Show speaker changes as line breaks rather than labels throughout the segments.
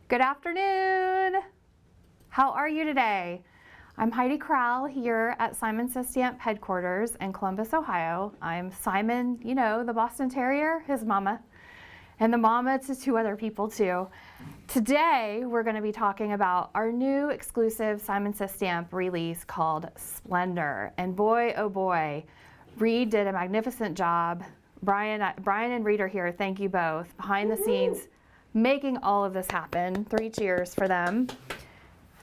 Good afternoon. How are you today? I'm Heidi Crowell here at Simon Says Stamp headquarters in Columbus, Ohio. I'm Simon, you know, the Boston Terrier, his mama, and the mama to two other people too. Today, we're going to be talking about our new exclusive Simon Says Stamp release called Splendor. And boy, oh boy, Reed did a magnificent job. Brian and Reed are here. Thank you both. Behind the scenes, making all of this happen. 3 cheers for them.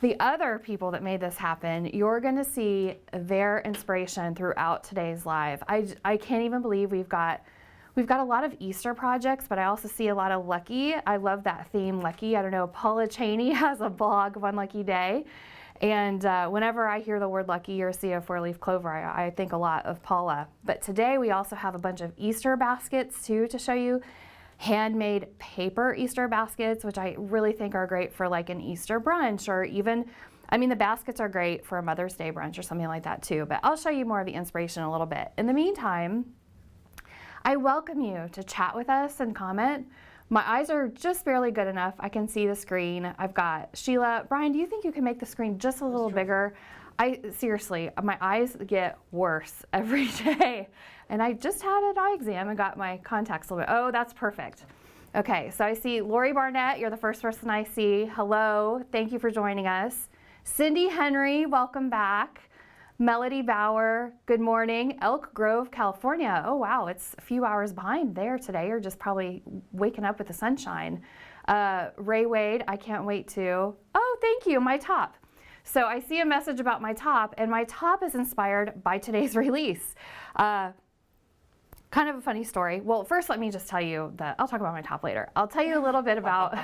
The other people that made this happen, you're going to see their inspiration throughout today's live. I can't even believe we've got a lot of Easter projects, but I also see a lot of Lucky. I love that theme, Lucky. I don't know, Paula Cheney has a blog, One Lucky Day. And whenever I hear the word Lucky or see a 4-leaf clover, I think a lot of Paula. But today we also have a bunch of Easter baskets too to show you. Handmade paper Easter baskets, which I really think are great for like an Easter brunch, or even, I mean, the baskets are great for a Mother's Day brunch or something like that too, but I'll show you more of the inspiration in a little bit. In the meantime, I welcome you to chat with us and comment. My eyes are just barely good enough. I can see the screen. I've got Sheila. Brian, do you think you can make the screen just a little bigger? Seriously, my eyes get worse every day. And I just had an eye exam and got my contacts a little bit. Oh, that's perfect. Okay, so I see Lori Barnett. You're the first person I see. Hello, thank you for joining us. Cindy Henry, welcome back. Melody Bauer, good morning. Elk Grove, California. Oh wow, it's a few hours behind there today. You're just probably waking up with the sunshine. Ray Wade, I can't wait to. Oh, thank you, my top. So I see a message about my top, and my top is inspired by today's release. Kind of a funny story. Well, first let me just tell you that I'll talk about my top later. I'll tell you a little bit about.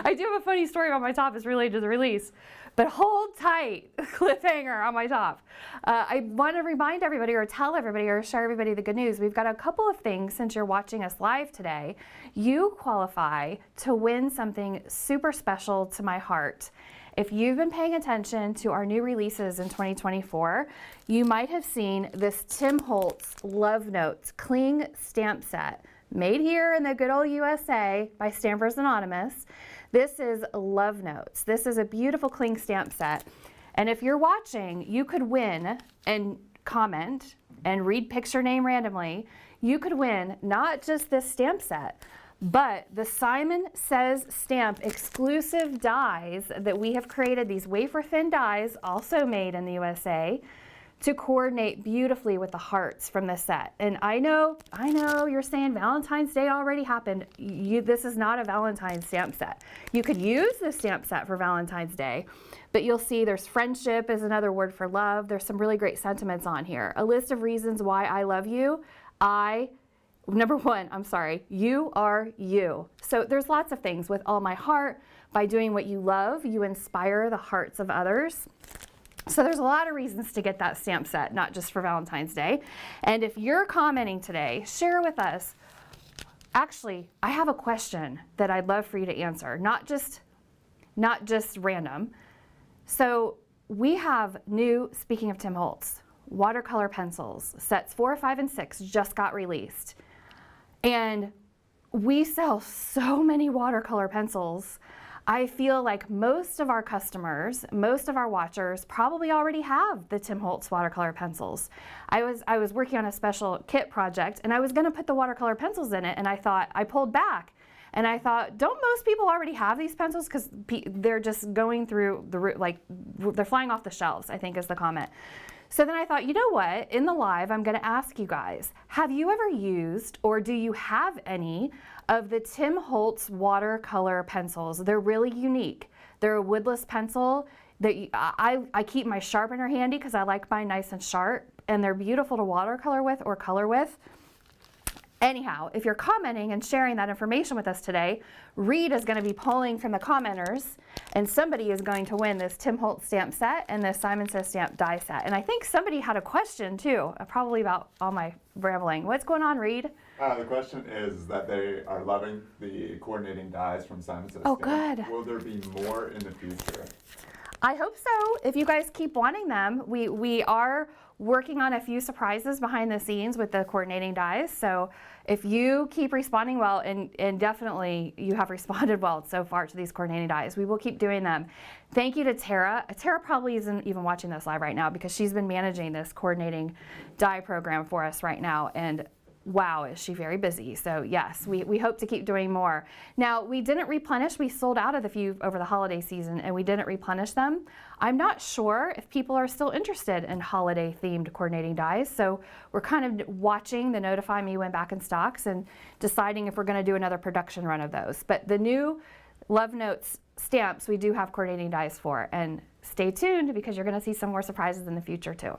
I do have a funny story about my top. It's related to the release, but hold tight, cliffhanger on my top. I want to remind everybody, or tell everybody, or share everybody the good news. We've got a couple of things since you're watching us live today. You qualify to win something super special to my heart. If you've been paying attention to our new releases in 2024, you might have seen this Tim Holtz Love Notes Cling Stamp Set, made here in the good old USA by Stampers Anonymous. This is Love Notes. This is a beautiful cling stamp set. And if you're watching, you could win and comment and read picture name randomly. You could win not just this stamp set, but the Simon Says Stamp exclusive dies that we have created, these wafer thin dies, also made in the USA, to coordinate beautifully with the hearts from this set. And I know you're saying Valentine's Day already happened. This is not a Valentine's stamp set. You could use this stamp set for Valentine's Day, but you'll see there's friendship is another word for love. There's some really great sentiments on here. A list of reasons why I love you. Number one, I'm sorry, you are you. So there's lots of things. With all my heart, by doing what you love, you inspire the hearts of others. So there's a lot of reasons to get that stamp set, not just for Valentine's Day. And if you're commenting today, share with us. Actually, I have a question that I'd love for you to answer, not just random. So we have new, speaking of Tim Holtz, watercolor pencils. Sets 4, 5, and 6 just got released. And we sell so many watercolor pencils. I feel like most of our customers, most of our watchers probably already have the Tim Holtz watercolor pencils. I was working on a special kit project, and I was going to put the watercolor pencils in it, and I pulled back. And I thought, don't most people already have these pencils? Because they're just going through they're flying off the shelves, I think is the comment. So then I thought, you know what? In the live, I'm going to ask you guys, have you ever used, or do you have any of the Tim Holtz watercolor pencils? They're really unique. They're a woodless pencil. I keep my sharpener handy because I like mine nice and sharp, and they're beautiful to watercolor with or color with. Anyhow, if you're commenting and sharing that information with us today, Reed is going to be pulling from the commenters, and somebody is going to win this Tim Holtz stamp set and this Simon Says Stamp die set. And I think somebody had a question too, probably about all my rambling. What's going on, Reed?
The question is that they are loving the coordinating dies from Simon Says
Oh,
Stamp.
good.
Will there be more in the future?
I hope so. If you guys keep wanting them, we are working on a few surprises behind the scenes with the coordinating dyes. So if you keep responding well, and definitely you have responded well so far to these coordinating dyes, we will keep doing them. Thank you to Tara. Tara probably isn't even watching this live right now because she's been managing this coordinating dye program for us right now. And wow, is she very busy. So yes, we hope to keep doing more. Now, we didn't replenish. We sold out of the few over the holiday season and we didn't replenish them. I'm not sure if people are still interested in holiday themed coordinating dyes. So we're kind of watching the notify me when back in stocks and deciding if we're going to do another production run of those. But the new Love Notes stamps, we do have coordinating dyes for. And stay tuned because you're going to see some more surprises in the future too.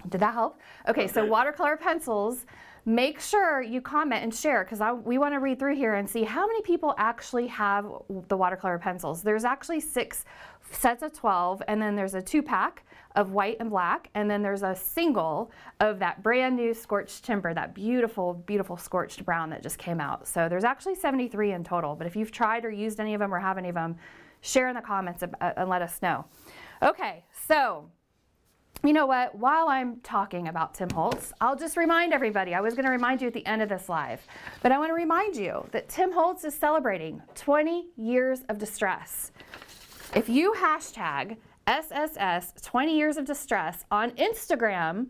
Did that help? Okay, so watercolor pencils. Make sure you comment and share because we want to read through here and see how many people actually have the watercolor pencils. There's actually 6 sets of 12, and then there's a 2-pack of white and black, and then there's a single of that brand new scorched timber, that beautiful, beautiful scorched brown that just came out. So there's actually 73 in total, but if you've tried or used any of them or have any of them, share in the comments and let us know. Okay, so you know what? While I'm talking about Tim Holtz, I'll just remind everybody. I was going to remind you at the end of this live, but I want to remind you that Tim Holtz is celebrating 20 years of distress. If you hashtag SSS 20 years of distress on Instagram,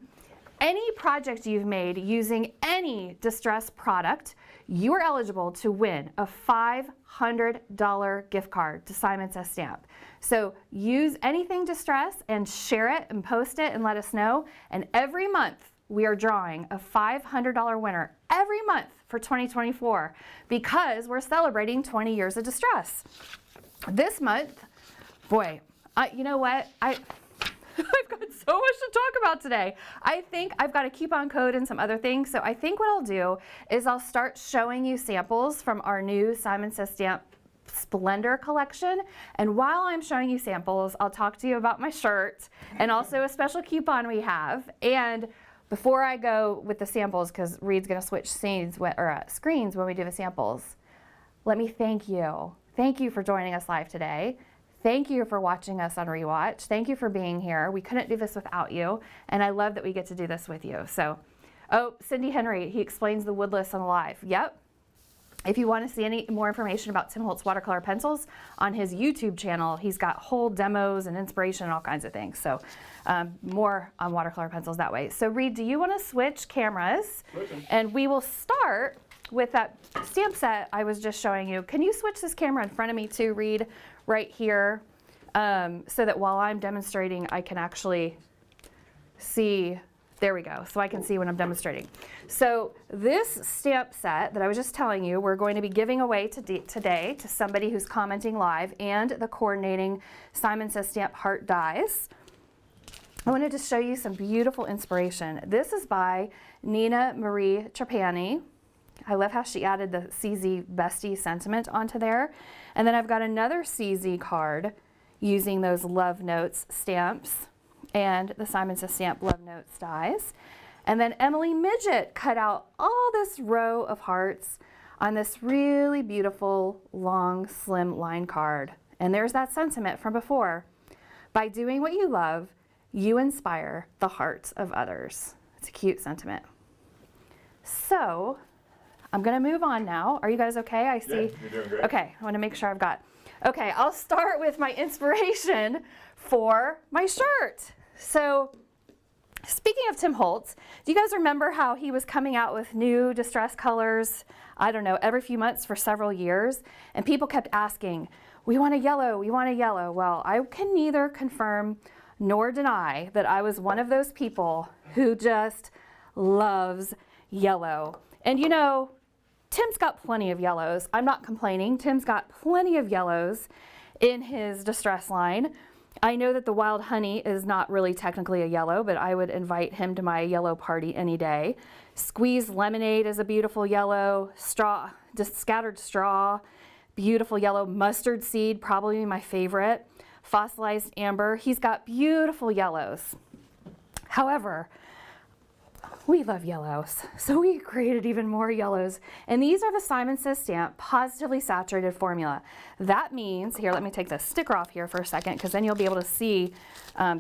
any project you've made using any distress product, you are eligible to win a $500 gift card to Simon Says Stamp. So use anything distress and share it and post it and let us know. And every month we are drawing a $500 winner every month for 2024 because we're celebrating 20 years of distress. This month, boy, you know what? I've got so much to talk about today. I think I've got a coupon code and some other things. So I think what I'll do is I'll start showing you samples from our new Simon Says Stamp Splendor Collection. And while I'm showing you samples, I'll talk to you about my shirt and also a special coupon we have. And before I go with the samples, because Reed's going to switch screens when we do the samples, let me thank you. Thank you for joining us live today. Thank you for watching us on Rewatch. Thank you for being here. We couldn't do this without you, and I love that we get to do this with you. So, oh, Cindy Henry, he explains the woodless on the live. Yep. If you want to see any more information about Tim Holtz watercolor pencils on his YouTube channel, he's got whole demos and inspiration and all kinds of things. So more on watercolor pencils that way. So Reed, do you want to switch cameras? And we will start with that stamp set I was just showing you. Can you switch this camera in front of me too, Reed, right here, so that while I'm demonstrating, I can actually see. There we go, so I can see when I'm demonstrating. So this stamp set that I was just telling you, we're going to be giving away today to somebody who's commenting live and the coordinating Simon Says Stamp heart dies. I wanted to show you some beautiful inspiration. This is by Nina Marie Trapani. I love how she added the CZ Bestie sentiment onto there. And then I've got another CZ card using those Love Notes stamps and the Simon Says Stamp Love Notes dies. And then Emily Midget cut out all this row of hearts on this really beautiful, long, slim line card. And there's that sentiment from before. By doing what you love, you inspire the hearts of others. It's a cute sentiment. So I'm going to move on now. Are you guys okay? I see.
Yeah, you're doing great.
Okay, I want to make sure I've got. Okay, I'll start with my inspiration for my shirt. So speaking of Tim Holtz, do you guys remember how he was coming out with new distress colors, I don't know, every few months for several years? And people kept asking, we want a yellow, we want a yellow. Well, I can neither confirm nor deny that I was one of those people who just loves yellow. And you know, Tim's got plenty of yellows. I'm not complaining. Tim's got plenty of yellows in his distress line. I know that the Wild Honey is not really technically a yellow, but I would invite him to my yellow party any day. Squeezed Lemonade is a beautiful yellow. Straw, just scattered straw, beautiful yellow. Mustard Seed, probably my favorite. Fossilized Amber, he's got beautiful yellows. However, we love yellows. So we created even more yellows. And these are the Simon Says Stamp Positively Saturated Formula. That means, here, let me take the sticker off here for a second, because then you'll be able to see,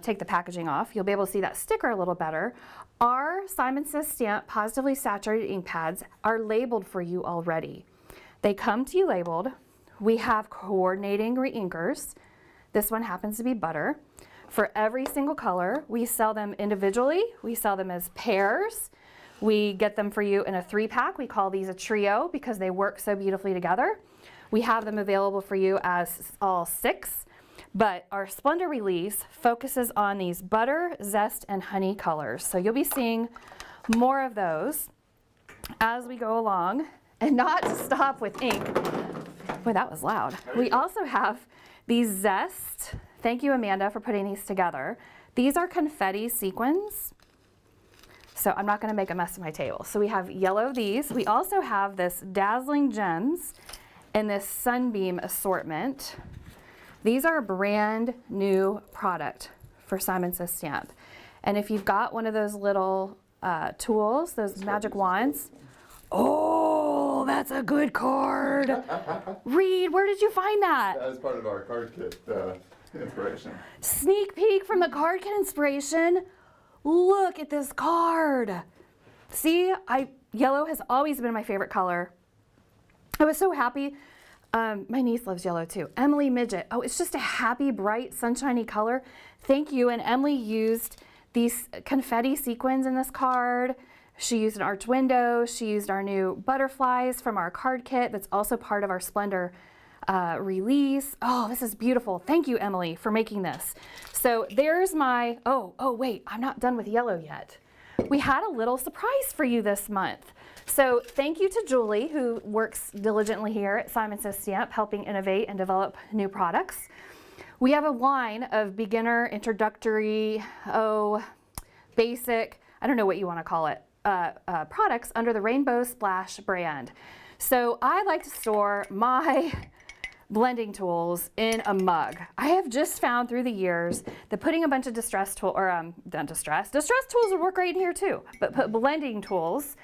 take the packaging off. You'll be able to see that sticker a little better. Our Simon Says Stamp Positively Saturated ink pads are labeled for you already. They come to you labeled. We have coordinating reinkers. This one happens to be butter. For every single color, we sell them individually. We sell them as pairs. We get them for you in a 3-pack. We call these a trio because they work so beautifully together. We have them available for you as all 6, but our Splendor release focuses on these butter, zest, and honey colors. So you'll be seeing more of those as we go along. And not to stop with ink. Boy, that was loud. We also have these zest. Thank you, Amanda, for putting these together. These are confetti sequins. So I'm not going to make a mess of my table. So we have yellow these. We also have this Dazzling Gems in this Sunbeam assortment. These are a brand new product for Simon Says Stamp. And if you've got one of those little tools, those magic wands, oh, that's a good card. Reed, where did you find that?
That is part of our card kit inspiration.
Sneak peek from the card kit inspiration. Look at this card. See, yellow has always been my favorite color. I was so happy. My niece loves yellow too. Emily Midget. Oh, it's just a happy, bright, sunshiny color. Thank you. And Emily used these confetti sequins in this card. She used an arch window. She used our new butterflies from our card kit that's also part of our Splendor release. Oh, this is beautiful. Thank you, Emily, for making this. So there's my, oh, wait, I'm not done with yellow yet. We had a little surprise for you this month. So thank you to Julie, who works diligently here at Simon Says Stamp, helping innovate and develop new products. We have a line of beginner, introductory, basic, I don't know what you want to call it, products under the Rainbow Splash brand. So I like to store my blending tools in a mug. I have just found through the years that putting a bunch of distress tools would work great in here too, but put blending tools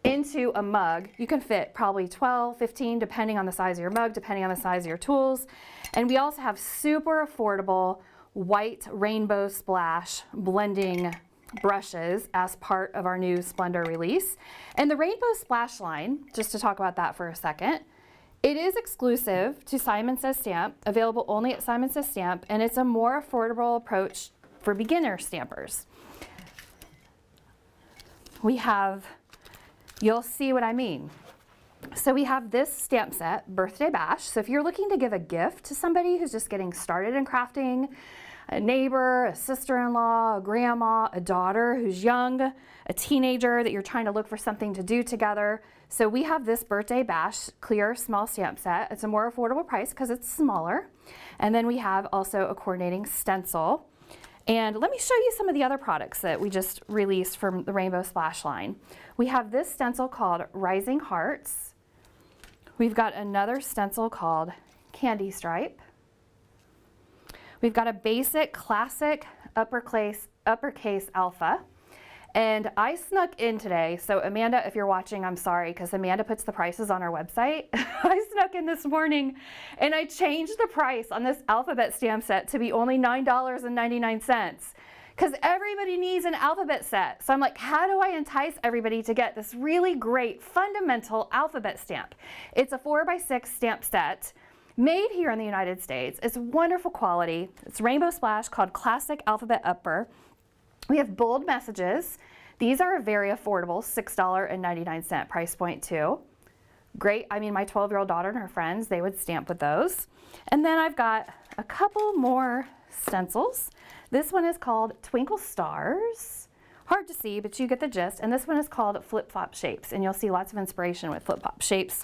into a mug, you can fit probably 12, 15, depending on the size of your mug, depending on the size of your tools. And we also have super affordable white Rainbow Splash blending brushes as part of our new Splendor release. And the Rainbow Splash line, just to talk about that for a second, it is exclusive to Simon Says Stamp, available only at Simon Says Stamp, and it's a more affordable approach for beginner stampers. We have, you'll see what I mean. So we have this stamp set, Birthday Bash. So if you're looking to give a gift to somebody who's just getting started in crafting, a neighbor, a sister-in-law, a grandma, a daughter who's young, a teenager that you're trying to look for something to do together. So we have this Birthday Bash clear small stamp set. It's a more affordable price because it's smaller. And then we have also a coordinating stencil. And let me show you some of the other products that we just released from the Rainbow Splash line. We have this stencil called Rising Hearts. We've got another stencil called Candy Stripe. We've got a basic classic uppercase alpha. And I snuck in today, so Amanda, if you're watching, I'm sorry, because Amanda puts the prices on our website. I snuck in this morning and I changed the price on this alphabet stamp set to be only $9.99 because everybody needs an alphabet set. So I'm like, how do I entice everybody to get this really great fundamental alphabet stamp? It's a 4x6 stamp set made here in the United States. It's wonderful quality. It's Rainbow Splash called Classic Alphabet Upper. We have bold messages. These are a very affordable $6.99 price point too. Great, I mean my 12-year-old daughter and her friends, they would stamp with those. And then I've got a couple more stencils. This one is called Twinkle Stars. Hard to see, but you get the gist. And this one is called Flip Flop Shapes. And you'll see lots of inspiration with flip flop shapes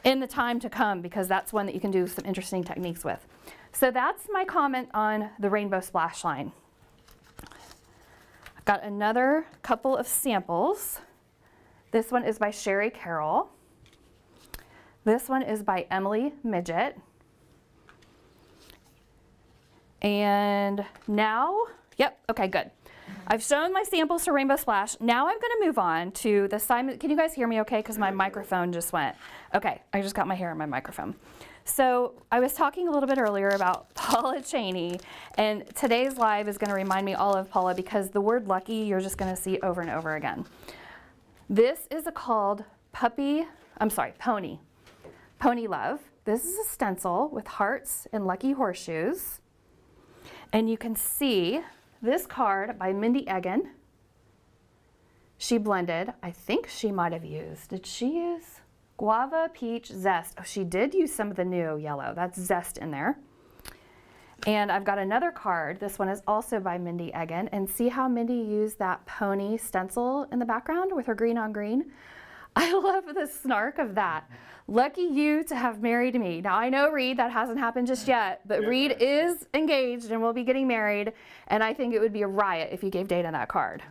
in the time to come because that's one that you can do some interesting techniques with. So that's my comment on the Rainbow Splash line. Got another couple of samples. This one is by Sherry Carroll. This one is by Emily Midget. And now, yep, okay, good. I've shown my samples to Rainbow Splash. Now I'm going to move on to the Simon. Can you guys hear me okay? Because my microphone just went. Okay, I just got my hair in my microphone. So I was talking a little bit earlier about Paula Cheney, and today's live is going to remind me all of Paula because the word lucky you're just going to see over and over again. This is called Pony Love. This is a stencil with hearts and lucky horseshoes. And you can see this card by Mindy Egan. She blended, I think she might have used, did she use guava, peach, zest? Oh, she did use some of the new yellow. That's zest in there. And I've got another card. This one is also by Mindy Egan. And see how Mindy used that pony stencil in the background with her green on green? I love the snark of that. Lucky you to have married me. Now I know Reed, that hasn't happened just yet, but Reed is engaged and will be getting married, and I think it would be a riot if you gave Dana that card.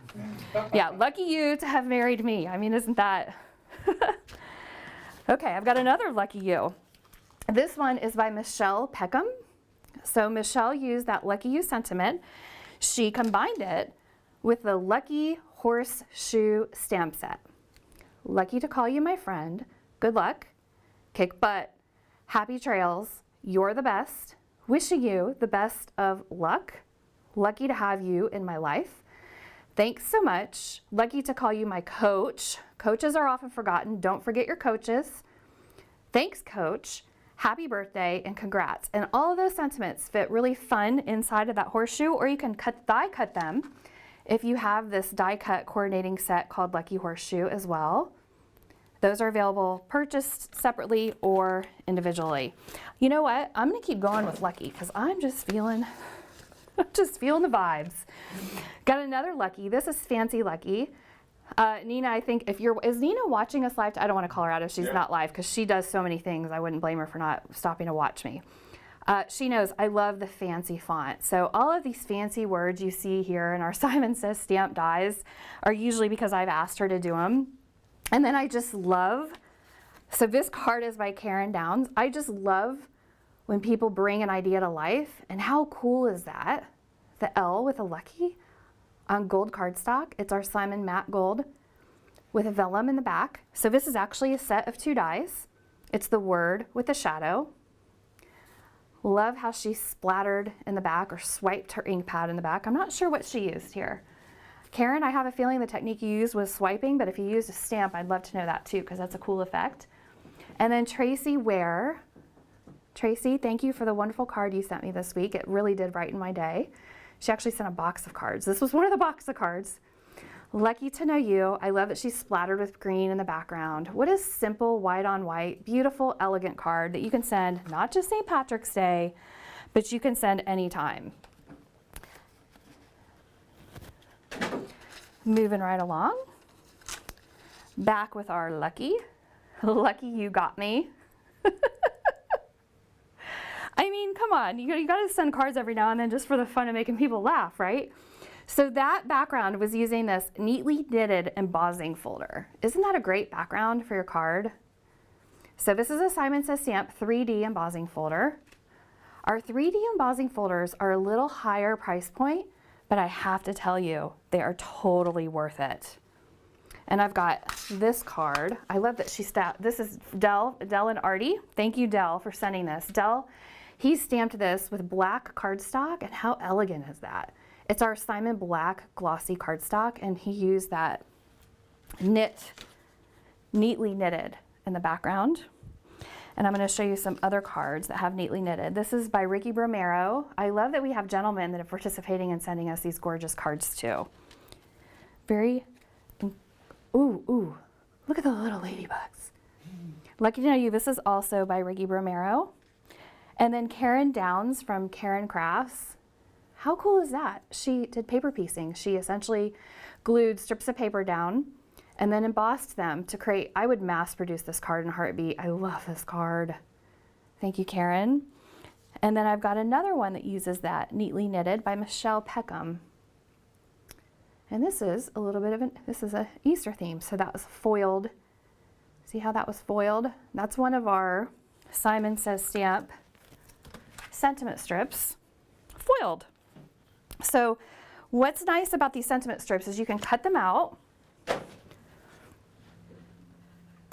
Yeah, lucky you to have married me. I mean, isn't that? Okay, I've got another lucky you. This one is by Michelle Peckham. So Michelle used that lucky you sentiment. She combined it with the lucky horseshoe stamp set. Lucky to call you my friend. Good luck. Kick butt. Happy trails. You're the best. Wishing you the best of luck. Lucky to have you in my life. Thanks so much. Lucky to call you my coach. Coaches are often forgotten. Don't forget your coaches. Thanks, coach. Happy birthday and congrats. And all of those sentiments fit really fun inside of that horseshoe, or you can die cut them if you have this die cut coordinating set called Lucky Horseshoe as well. Those are available purchased separately or individually. You know what? I'm gonna keep going with lucky because I'm just feeling the vibes. Got another lucky. This is Fancy Lucky. Nina, I think is Nina watching us live? I don't want to call her out if she's not live because she does so many things. I wouldn't blame her for not stopping to watch me. She knows I love the fancy font. So all of these fancy words you see here in our Simon Says stamp dies are usually because I've asked her to do them. And then I just love, so this card is by Karen Downs. I just love when people bring an idea to life. And how cool is that? The L with a lucky on gold cardstock. It's our Simon Matte Gold with a vellum in the back. So this is actually a set of 2 dies. It's the word with the shadow. Love how she splattered in the back or swiped her ink pad in the back. I'm not sure what she used here. Karen, I have a feeling the technique you used was swiping, but if you used a stamp, I'd love to know that too, because that's a cool effect. And then Tracy Ware. Tracy, thank you for the wonderful card you sent me this week. It really did brighten my day. She actually sent a box of cards. This was one of the box of cards. Lucky to know you. I love that she's splattered with green in the background. What a simple white on white, beautiful, elegant card that you can send not just St. Patrick's Day, but you can send anytime. Moving right along. Back with our lucky. Lucky you got me. I mean, come on, you got to send cards every now and then just for the fun of making people laugh, right? So that background was using this neatly knitted embossing folder. Isn't that a great background for your card? So this is a Simon Says Stamp 3D embossing folder. Our 3D embossing folders are a little higher price point, but I have to tell you, they are totally worth it. And I've got this card. I love that she stamped, this is Dell and Artie. Thank you, Dell, for sending this. Dell, he stamped this with black cardstock, and how elegant is that? It's our Simon Black glossy cardstock, and he used that neatly knitted in the background. And I'm going to show you some other cards that have neatly knitted. This is by Ricky Bromero. I love that we have gentlemen that are participating and sending us these gorgeous cards too. Ooh, look at the little ladybugs. Lucky to know you, this is also by Ricky Bromero. And then Karen Downs from Karen Crafts. How cool is that? She did paper piecing. She essentially glued strips of paper down and then embossed them to create, I would mass produce this card in a heartbeat. I love this card. Thank you, Karen. And then I've got another one that uses that, neatly knitted by Michelle Peckham. And this is a little bit of this is a Easter theme, so that was foiled. See how that was foiled? That's one of our Simon Says Stamp sentiment strips, foiled. So What's nice about these sentiment strips is you can cut them out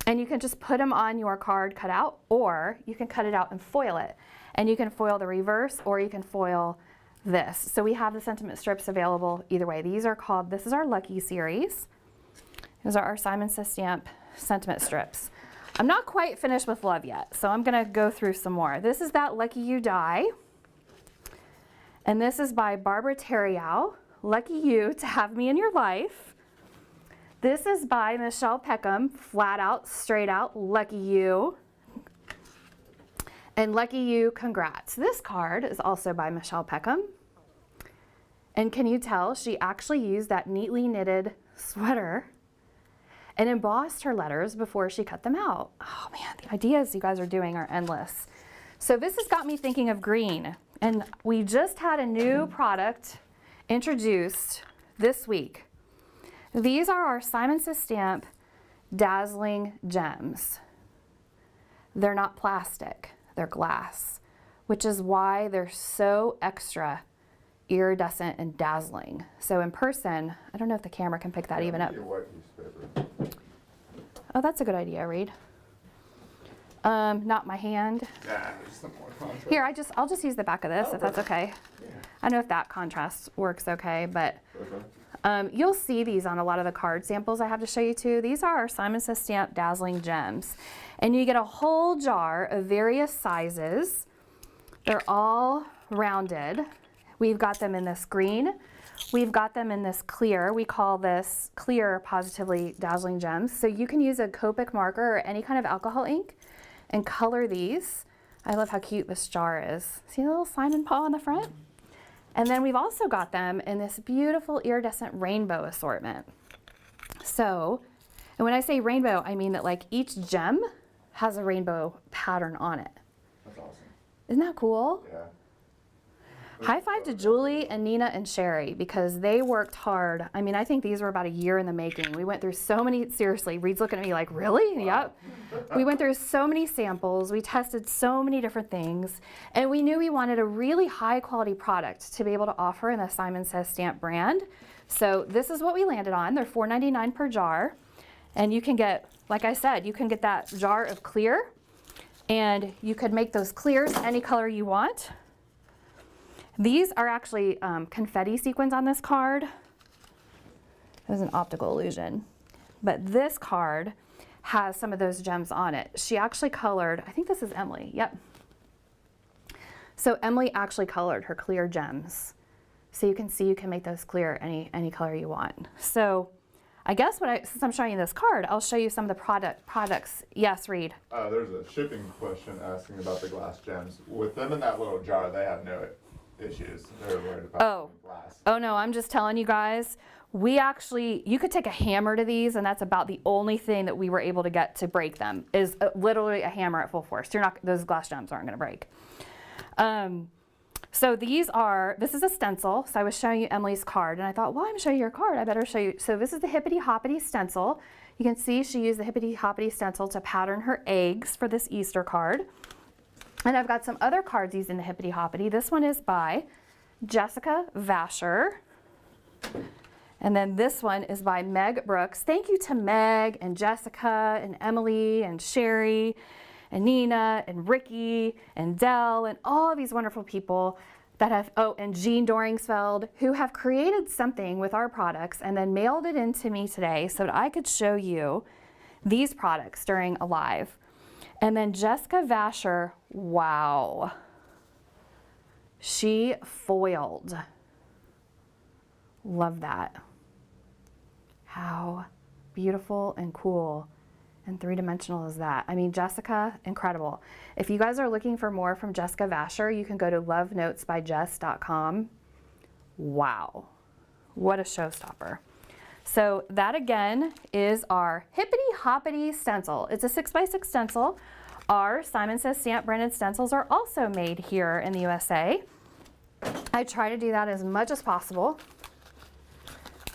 and you can just put them on your card cut out, or you can cut it out and foil it. And you can foil the reverse, or you can foil this. So we have the sentiment strips available either way. These are called, this is our Lucky series. Those are our Simon Says Stamp sentiment strips. I'm not quite finished with love yet, so I'm gonna go through some more. This is that Lucky You Die. And this is by Barbara Terrio, Lucky You to Have Me in Your Life. This is by Michelle Peckham, Flat Out, Straight Out, Lucky You. And Lucky You, Congrats. This card is also by Michelle Peckham. And can you tell she actually used that neatly knitted sweater and embossed her letters before she cut them out. Oh man, the ideas you guys are doing are endless. So this has got me thinking of green. And we just had a new product introduced this week. These are our Simon Says Stamp Dazzling Gems. They're not plastic, they're glass, which is why they're so extra iridescent and dazzling. So in person, I don't know if the camera can pick that even up. Oh, that's a good idea, Reed. Not my hand.
Yeah, there's some more contrast.
Here, I'll just use the back of this if that's okay.
Yeah.
I know if that contrast works okay, but
Okay.
you'll see these on a lot of the card samples I have to show you too. These are our Simon Says Stamp Dazzling Gems. And you get a whole jar of various sizes. They're all rounded. We've got them in this green. We've got them in this clear. We call this clear Positively Dazzling Gems. So you can use a Copic marker or any kind of alcohol ink and color these. I love how cute this jar is. See a little Simon paw on the front? And then we've also got them in this beautiful iridescent rainbow assortment. So, and when I say rainbow, I mean that like each gem has a rainbow pattern on it.
That's awesome.
Isn't that cool?
Yeah.
High five to Julie and Nina and Sherry because they worked hard. I mean, I think these were about a year in the making. We went through so many, seriously, Reed's looking at me like, really?
Wow.
Yep. We went through so many samples. We tested so many different things. And we knew we wanted a really high quality product to be able to offer in the Simon Says Stamp brand. So this is what we landed on. They're $4.99 per jar. And you can get, like I said, you can get that jar of clear. And you could make those clears any color you want. These are actually confetti sequins on this card. It was an optical illusion. But this card has some of those gems on it. She actually colored, I think this is Emily, yep. So Emily actually colored her clear gems. So you can see you can make those clear any color you want. So I guess since I'm showing you this card, I'll show you some of the products. Yes, Reed.
There's a shipping question asking about the glass gems. With them in that little jar, they have no issues. They're worried about glass.
Oh no, I'm just telling you guys, you could take a hammer to these and that's about the only thing that we were able to get to break them is literally a hammer at full force. Those glass gems aren't gonna break. So this is a stencil. So I was showing you Emily's card and I thought, well, I'm showing you your card. I better show you. So this is the Hippity Hoppity stencil. You can see she used the Hippity Hoppity stencil to pattern her eggs for this Easter card. And I've got some other cards using the Hippity Hoppity. This one is by Jessica Vasher. And then this one is by Meg Brooks. Thank you to Meg and Jessica and Emily and Sherry and Nina and Ricky and Dell and all of these wonderful people that have, and Jean Doringsfeld, who have created something with our products and then mailed it in to me today so that I could show you these products during a live. And then Jessica Vasher, wow. She foiled. Love that. How beautiful and cool and three-dimensional is that? I mean, Jessica, incredible. If you guys are looking for more from Jessica Vasher, you can go to lovenotesbygess.com. Wow, what a showstopper. So that again is our Hippity Hoppity stencil. It's a 6x6 stencil. Our Simon Says Stamp branded stencils are also made here in the USA. I try to do that as much as possible.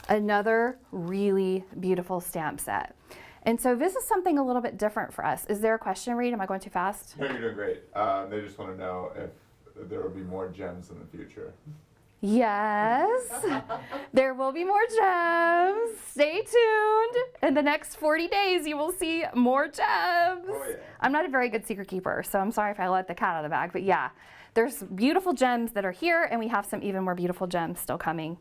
Another really beautiful stamp set. And so this is something a little bit different for us. Is there a question, Reed? Am I going too fast?
No, you're doing great. They just want to know if there will be more gems in the future.
Yes, there will be more gems. Stay tuned. In the next 40 days, you will see more gems.
Oh, yeah.
I'm not a very good secret keeper, so I'm sorry if I let the cat out of the bag, but yeah, there's beautiful gems that are here, and we have some even more beautiful gems still coming.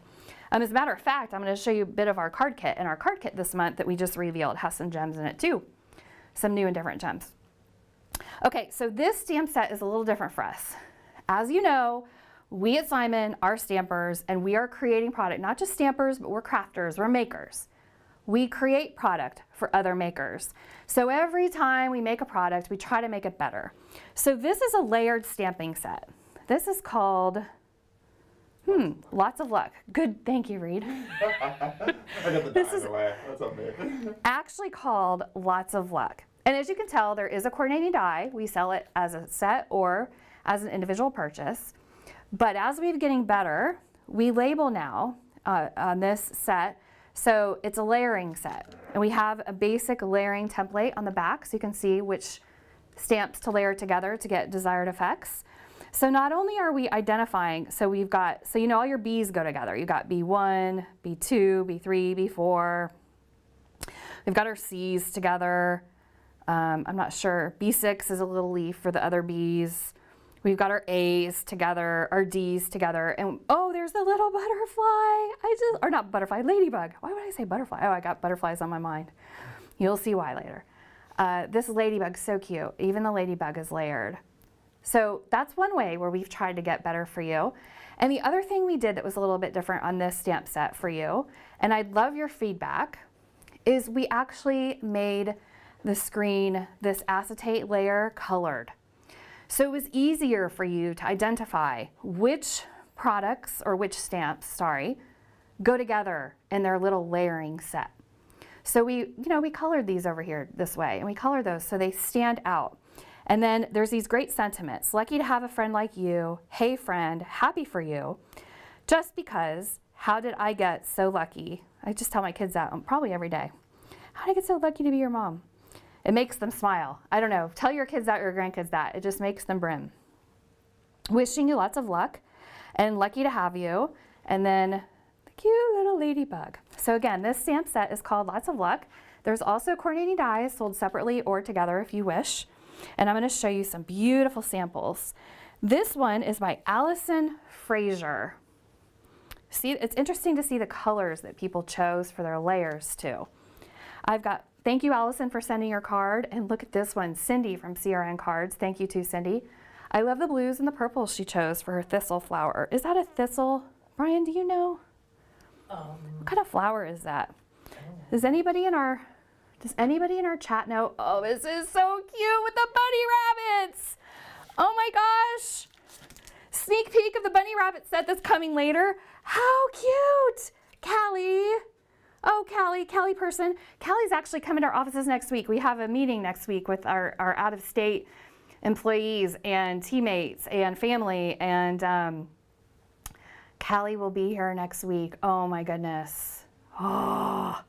As a matter of fact, I'm going to show you a bit of our card kit, and our card kit this month that we just revealed has some gems in it too, some new and different gems. Okay, so this stamp set is a little different for us. As you know, we at Simon are stampers, and we are creating product, not just stampers, but we're crafters, we're makers. We create product for other makers. So every time we make a product, we try to make it better. So this is a layered stamping set. This is called, Lots of Luck. Good, thank you, Reed.
I got the dime away. That's on me.
Actually called Lots of Luck. And as you can tell, there is a coordinating die. We sell it as a set or as an individual purchase. But as we're getting better, we label now on this set, so it's a layering set. And we have a basic layering template on the back so you can see which stamps to layer together to get desired effects. So not only are we identifying, so we've got, so you know all your B's go together. You've got B1, B2, B3, B4. We've got our C's together. I'm not sure. B6 is a little leaf for the other B's. We've got our A's together, our D's together, and oh, there's the little butterfly. Or not butterfly, ladybug. Why would I say butterfly? Oh, I got butterflies on my mind. You'll see why later. This ladybug's so cute. Even the ladybug is layered. So that's one way where we've tried to get better for you. And the other thing we did that was a little bit different on this stamp set for you, and I'd love your feedback, is we actually made the screen, this acetate layer, colored. So it was easier for you to identify which products, or which stamps, go together in their little layering set. So we colored these over here this way, and we color those so they stand out. And then there's these great sentiments. Lucky to have a friend like you. Hey friend, happy for you. Just because, how did I get so lucky? I just tell my kids that probably every day. How did I get so lucky to be your mom? It makes them smile. I don't know. Tell your kids that or your grandkids that. It just makes them brim. Wishing you lots of luck and lucky to have you. And then the cute little ladybug. So again, this stamp set is called Lots of Luck. There's also coordinating dies sold separately or together if you wish. And I'm going to show you some beautiful samples. This one is by Allison Fraser. See, it's interesting to see the colors that people chose for their layers too. Thank you, Allison, for sending your card. And look at this one, Cindy from CRN Cards. Thank you to Cindy. I love the blues and the purples she chose for her thistle flower. Is that a thistle? Brian, do you know? What kind of flower is that? Does anybody in our chat know? Oh, this is so cute with the bunny rabbits. Oh my gosh. Sneak peek of the bunny rabbit set that's coming later. How cute. Callie. Oh, Callie person. Callie's actually coming to our offices next week. We have a meeting next week with our out-of-state employees and teammates and family, and Callie will be here next week. Oh my goodness. Oh,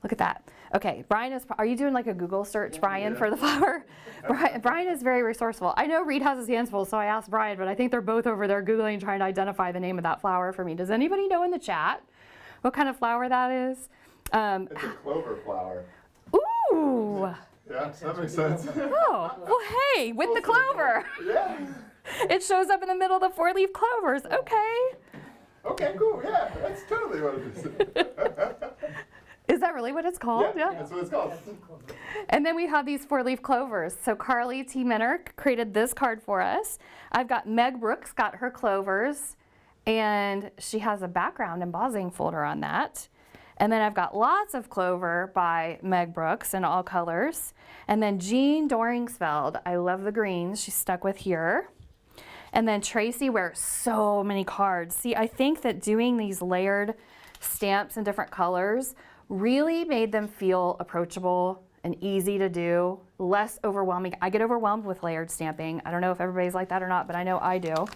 look at that. Okay, Brian are you doing like a Google search, Brian, for the flower? Brian is very resourceful. I know Reed has his hands full, so I asked Brian, but I think they're both over there Googling, trying to identify the name of that flower for me. Does anybody know in the chat what kind of flower that is?
It's a clover flower.
Ooh.
Yeah, that makes sense.
Oh, well, hey, with the clover.
Yeah.
It shows up in the middle of the 4-leaf clovers. Okay.
Okay, cool. Yeah, that's totally what it is.
Is that really what it's called?
Yeah, that's what it's called.
And then we have these 4-leaf clovers. So Carly T. Minner created this card for us. I've got Meg Brooks got her clovers, and she has a background embossing folder on that. And then I've got Lots of Clover by Meg Brooks in all colors. And then Jean Doringsfeld, I love the greens, she's stuck with here. And then Tracy wears so many cards. See, I think that doing these layered stamps in different colors really made them feel approachable and easy to do, less overwhelming. I get overwhelmed with layered stamping. I don't know if everybody's like that or not, but I know I do.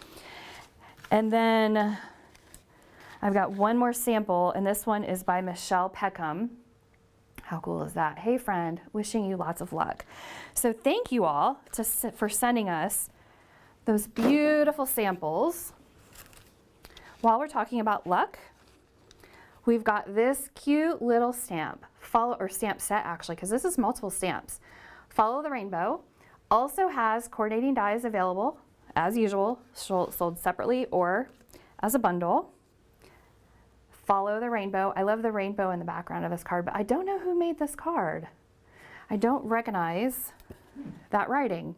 And then I've got one more sample, and this one is by Michelle Peckham. How cool is that? Hey friend, wishing you lots of luck. So thank you all for sending us those beautiful samples. while we're talking about luck, we've got this cute little stamp, stamp set actually, because this is multiple stamps. Follow the Rainbow also has coordinating dies available, as usual, sold separately or as a bundle. Follow the Rainbow. I love the rainbow in the background of this card, but I don't know who made this card. I don't recognize that writing.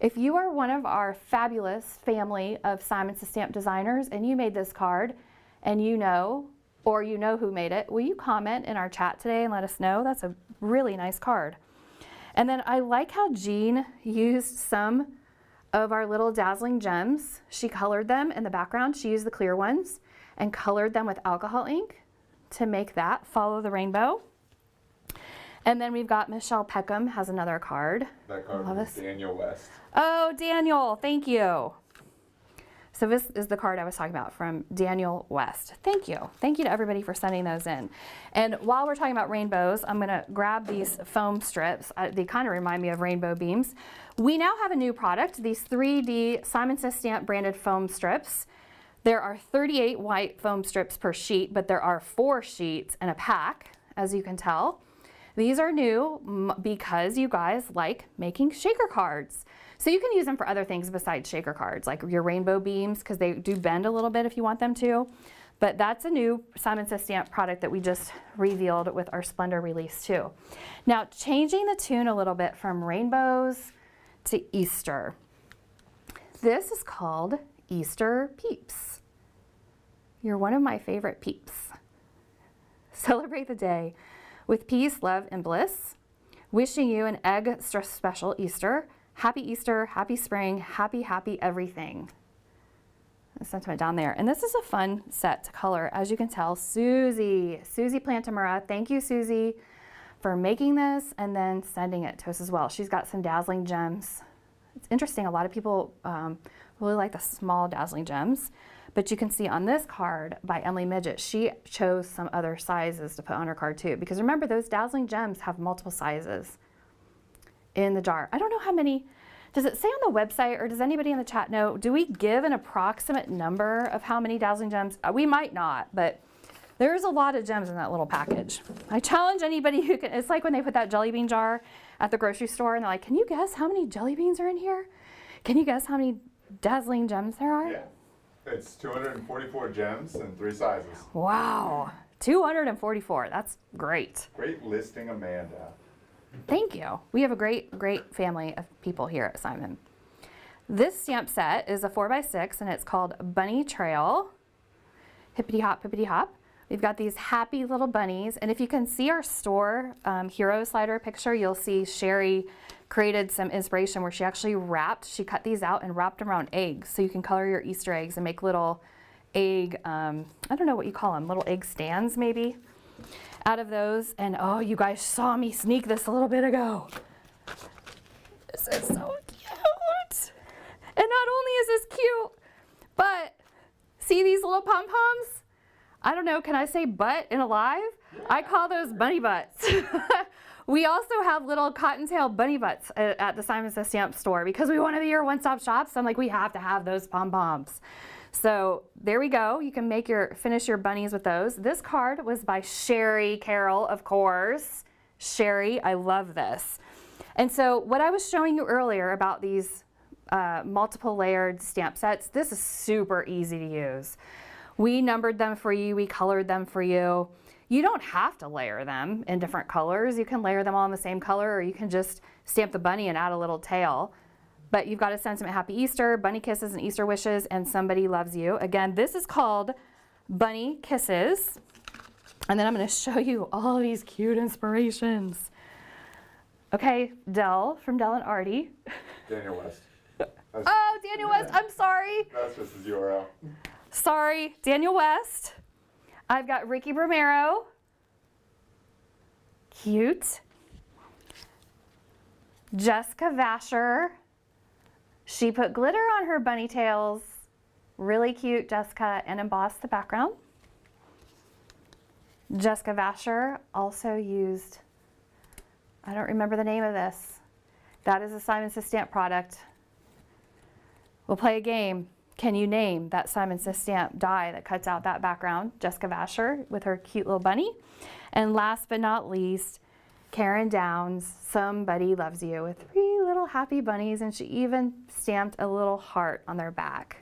If you are one of our fabulous family of Simon Says Stamp designers and you made this card and you know who made it, will you comment in our chat today and let us know? That's a really nice card. And then I like how Jean used some of our little dazzling gems. She colored them in the background. She used the clear ones and colored them with alcohol ink to make that Follow the Rainbow. And then we've got Michelle Peckham has another card.
That card was Daniel West.
Oh, Daniel, thank you. So this is the card I was talking about from Daniel West. Thank you. Thank you to everybody for sending those in. And while we're talking about rainbows, I'm gonna grab these foam strips. They kind of remind me of rainbow beams. We now have a new product, these 3D Simon Says Stamp branded foam strips. There are 38 white foam strips per sheet, but there are 4 sheets in a pack, as you can tell. These are new because you guys like making shaker cards. So you can use them for other things besides shaker cards, like your rainbow beams, because they do bend a little bit if you want them to. But that's a new Simon Says Stamp product that we just revealed with our Splendor release too. Now, changing the tune a little bit from rainbows to Easter. This is called Easter Peeps. You're one of my favorite peeps. Celebrate the day with peace, love, and bliss. Wishing you an extra special Easter. Happy Easter, happy spring, happy, happy everything. The sentiment down there. And this is a fun set to color. As you can tell, Susie Plantamura, thank you, Susie, for making this and then sending it to us as well. She's got some dazzling gems. It's interesting, a lot of people really like the small dazzling gems. But you can see on this card by Emily Midget, she chose some other sizes to put on her card too. Because remember, those dazzling gems have multiple sizes in the jar. I don't know how many, does it say on the website or does anybody in the chat know, do we give an approximate number of how many dazzling gems? We might not, but there's a lot of gems in that little package. I challenge anybody who can, it's like when they put that jelly bean jar at the grocery store and they're like, can you guess how many jelly beans are in here? Can you guess how many dazzling gems there are?
Yeah. It's 244 gems and 3 sizes.
Wow, 244, that's great.
Great listing, Amanda.
Thank you. We have a great family of people here at Simon. This stamp set is a 4x6 and it's called Bunny Trail. Hippity hop, hippity hop. We've got these happy little bunnies. And if you can see our store hero slider picture, you'll see Sherry created some inspiration where she actually she cut these out and wrapped them around eggs. So you can color your Easter eggs and make little egg, I don't know what you call them, little egg stands maybe, out of those. And oh, you guys saw me sneak this a little bit ago. This is so cute. And not only is this cute, but see these little pom-poms? I don't know, can I say butt in alive? I call those bunny butts. We also have little cottontail bunny butts at the Simon Says Stamp store because we want to be your one-stop shop. So I'm like, we have to have those pom-poms. So there we go. You can finish your bunnies with those. This card was by Sherry Carroll, of course. Sherry, I love this. And so what I was showing you earlier about these multiple layered stamp sets, this is super easy to use. We numbered them for you, we colored them for you. You don't have to layer them in different colors. You can layer them all in the same color, or you can just stamp the bunny and add a little tail. But you've got a sentiment, Happy Easter, bunny kisses and Easter wishes, and somebody loves you. Again, this is called Bunny Kisses. And then I'm gonna show you all of these cute inspirations. Okay, Dell from Dell and Artie.
Daniel West.
Oh, Daniel West, I'm sorry.
That's just his URL.
Sorry, Daniel West. I've got Ricky Romero. Cute. Jessica Vasher. She put glitter on her bunny tails. Really cute, Jessica, and embossed the background. Jessica Vasher also used, I don't remember the name of this. That is a Simon Says Stamp product. We'll play a game. can you name that Simon Says stamp die that cuts out that background? Jessica Vasher with her cute little bunny. And last but not least, Karen Downs, Somebody Loves You, with 3 little happy bunnies, and she even stamped a little heart on their back.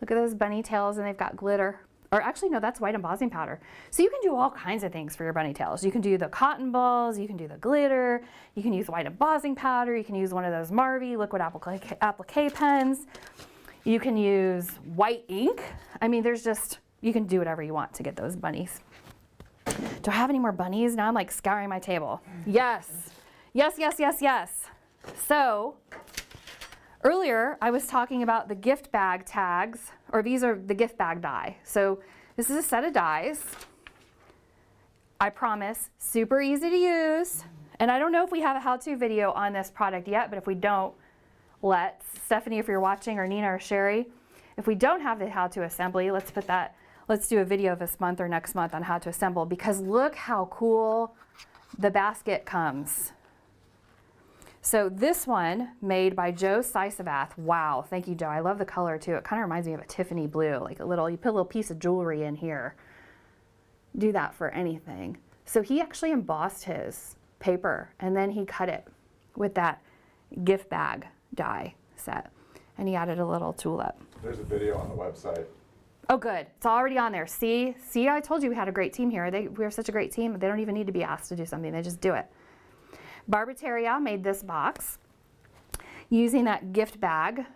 Look at those bunny tails, and they've got glitter. Or actually, no, that's white embossing powder. So you can do all kinds of things for your bunny tails. You can do the cotton balls, you can do the glitter, you can use white embossing powder, you can use one of those Marvy liquid applique pens, you can use white ink. I mean, you can do whatever you want to get those bunnies. Do I have any more bunnies? Now I'm like scouring my table. Yes, yes, yes, yes, yes. So earlier I was talking about the gift bag tags, or these are the gift bag die. So this is a set of dies. I promise, super easy to use. And I don't know if we have a how-to video on this product yet, but if we don't, Stephanie, if you're watching, or Nina or Sherry, if we don't have the how-to assembly, let's do a video this month or next month on how to assemble, because look how cool the basket comes. So this one made by Joe Sisavath. Wow, thank you, Joe. I love the color too. It kind of reminds me of a Tiffany blue, like you put a little piece of jewelry in here. Do that for anything. So he actually embossed his paper and then he cut it with that gift bag die set. And he added a little tulip.
There's a video on the website.
Oh, good. It's already on there. See, I told you we had a great team here. We're such a great team. They don't even need to be asked to do something. They just do it. Barbara Terria made this box using that gift bag.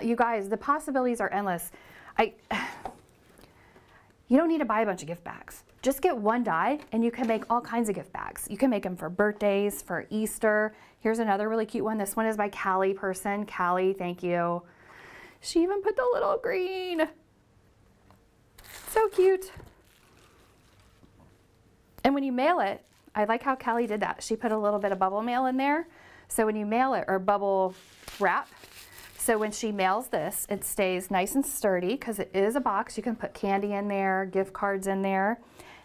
You guys, the possibilities are endless. You don't need to buy a bunch of gift bags. Just get one die and you can make all kinds of gift bags. You can make them for birthdays, for Easter. Here's another really cute one. This one is by Callie Person. Callie, thank you. She even put the little green. So cute. And when you mail it, I like how Callie did that. She put a little bit of bubble mail in there. So when you mail it, or bubble wrap, so when she mails this, it stays nice and sturdy because it is a box. You can put candy in there, gift cards in there.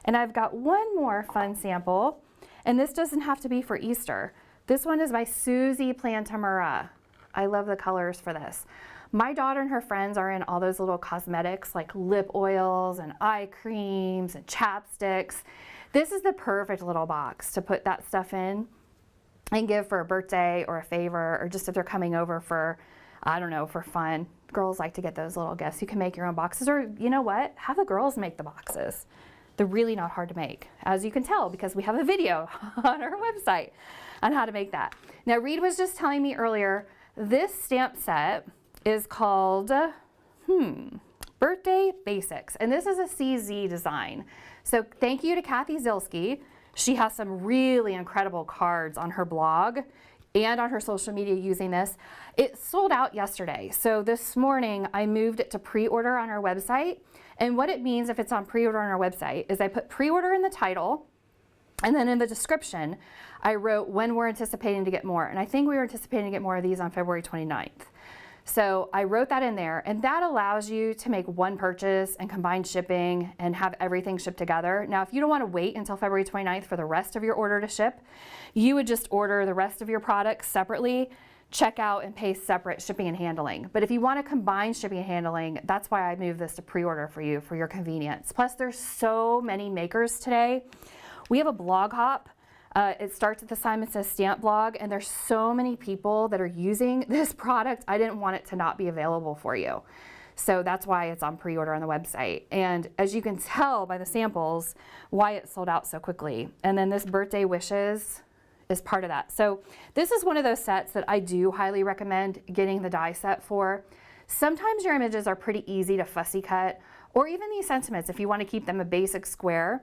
And I've got one more fun sample, and this doesn't have to be for Easter. This one is by Susie Plantamura. I love the colors for this. My daughter and her friends are in all those little cosmetics like lip oils and eye creams and chapsticks. This is the perfect little box to put that stuff in and give for a birthday or a favor, or just if they're coming over for, I don't know, for fun. Girls like to get those little gifts. You can make your own boxes, or you know what? Have the girls make the boxes. They're really not hard to make, as you can tell because we have a video on our website on how to make that. Now, Reed was just telling me earlier, this stamp set is called Birthday Basics, and this is a CZ design. So thank you to Kathy Zilski. She has some really incredible cards on her blog and on her social media using this. It sold out yesterday, so this morning I moved it to pre-order on our website. And what it means if it's on pre-order on our website is I put pre-order in the title, and then in the description I wrote when we're anticipating to get more, and I think we were anticipating to get more of these on February 29th. So I wrote that in there, and that allows you to make one purchase and combine shipping and have everything shipped together. Now, if you don't want to wait until February 29th for the rest of your order to ship, you would just order the rest of your products separately, check out and pay separate shipping and handling. But if you want to combine shipping and handling, that's why I moved this to pre-order for you for your convenience. Plus, there's so many makers today. We have a blog hop. It starts at the Simon Says Stamp blog, and there's so many people that are using this product. I didn't want it to not be available for you. So that's why it's on pre-order on the website. And as you can tell by the samples, why it sold out so quickly. And then this Birthday Wishes is part of that. So this is one of those sets that I do highly recommend getting the die set for. Sometimes your images are pretty easy to fussy cut, or even these sentiments, if you want to keep them a basic square,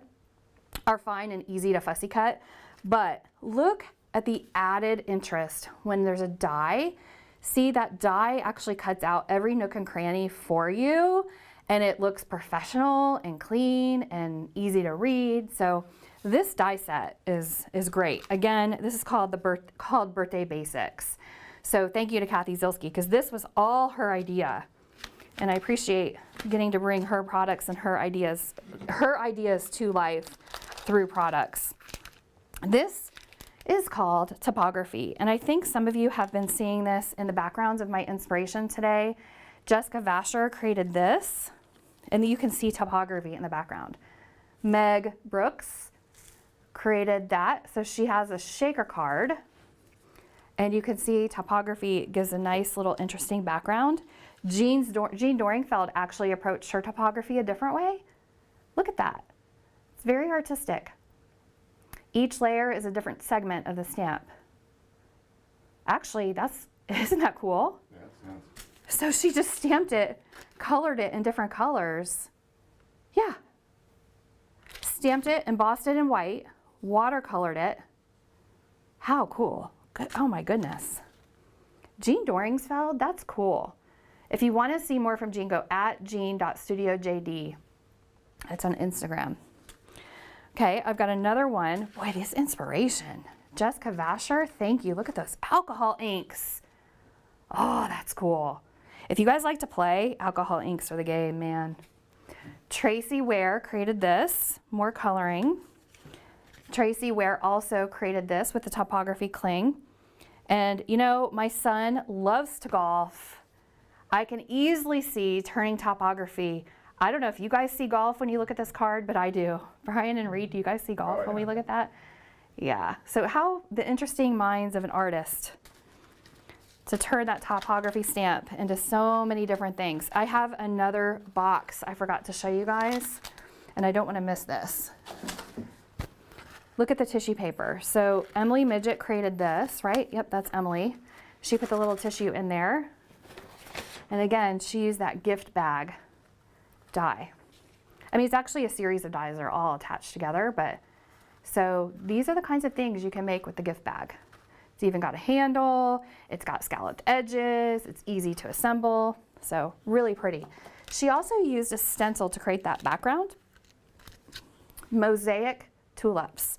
are fine and easy to fussy cut. But look at the added interest when there's a die. See, that die actually cuts out every nook and cranny for you, and it looks professional and clean and easy to read. So this die set is great. Again, this is called Birthday Basics. So thank you to Kathy Zilski, because this was all her idea. And I appreciate getting to bring her products and her ideas to life through products. This is called Topography, and I think some of you have been seeing this in the backgrounds of my inspiration today. Jessica Vasher created this, and you can see topography in the background. Meg Brooks created that, so she has a shaker card, and you can see topography gives a nice little interesting background. Jean Doringfeld actually approached her topography a different way. Look at that. It's very artistic. Each layer is a different segment of the stamp. Actually, isn't that cool?
Yeah, it's nice.
So she just stamped it, colored it in different colors. Yeah. Stamped it, embossed it in white, watercolored it. How cool. Oh my goodness. Jean Doringsfeld, that's cool. If you want to see more from Jean, go at jean.studiojd. That's on Instagram. Okay, I've got another one. Boy, this inspiration. Jessica Vasher, thank you. Look at those alcohol inks. Oh, that's cool. If you guys like to play, alcohol inks are the game, man. Tracy Ware created this, more coloring. Tracy Ware also created this with the topography cling. And you know, my son loves to golf. I can easily see turning topography. I don't know if you guys see golf when you look at this card, but I do. Brian and Reed, do you guys see golf when we look at that? Yeah, so how the interesting minds of an artist to turn that topography stamp into so many different things. I have another box I forgot to show you guys, and I don't want to miss this. Look at the tissue paper. So Emily Midget created this, right? Yep, that's Emily. She put the little tissue in there. And again, she used that gift bag die. I mean, it's actually a series of dies that are all attached together, but so these are the kinds of things you can make with the gift bag. It's even got a handle, it's got scalloped edges, it's easy to assemble, so really pretty. She also used a stencil to create that background. Mosaic tulips.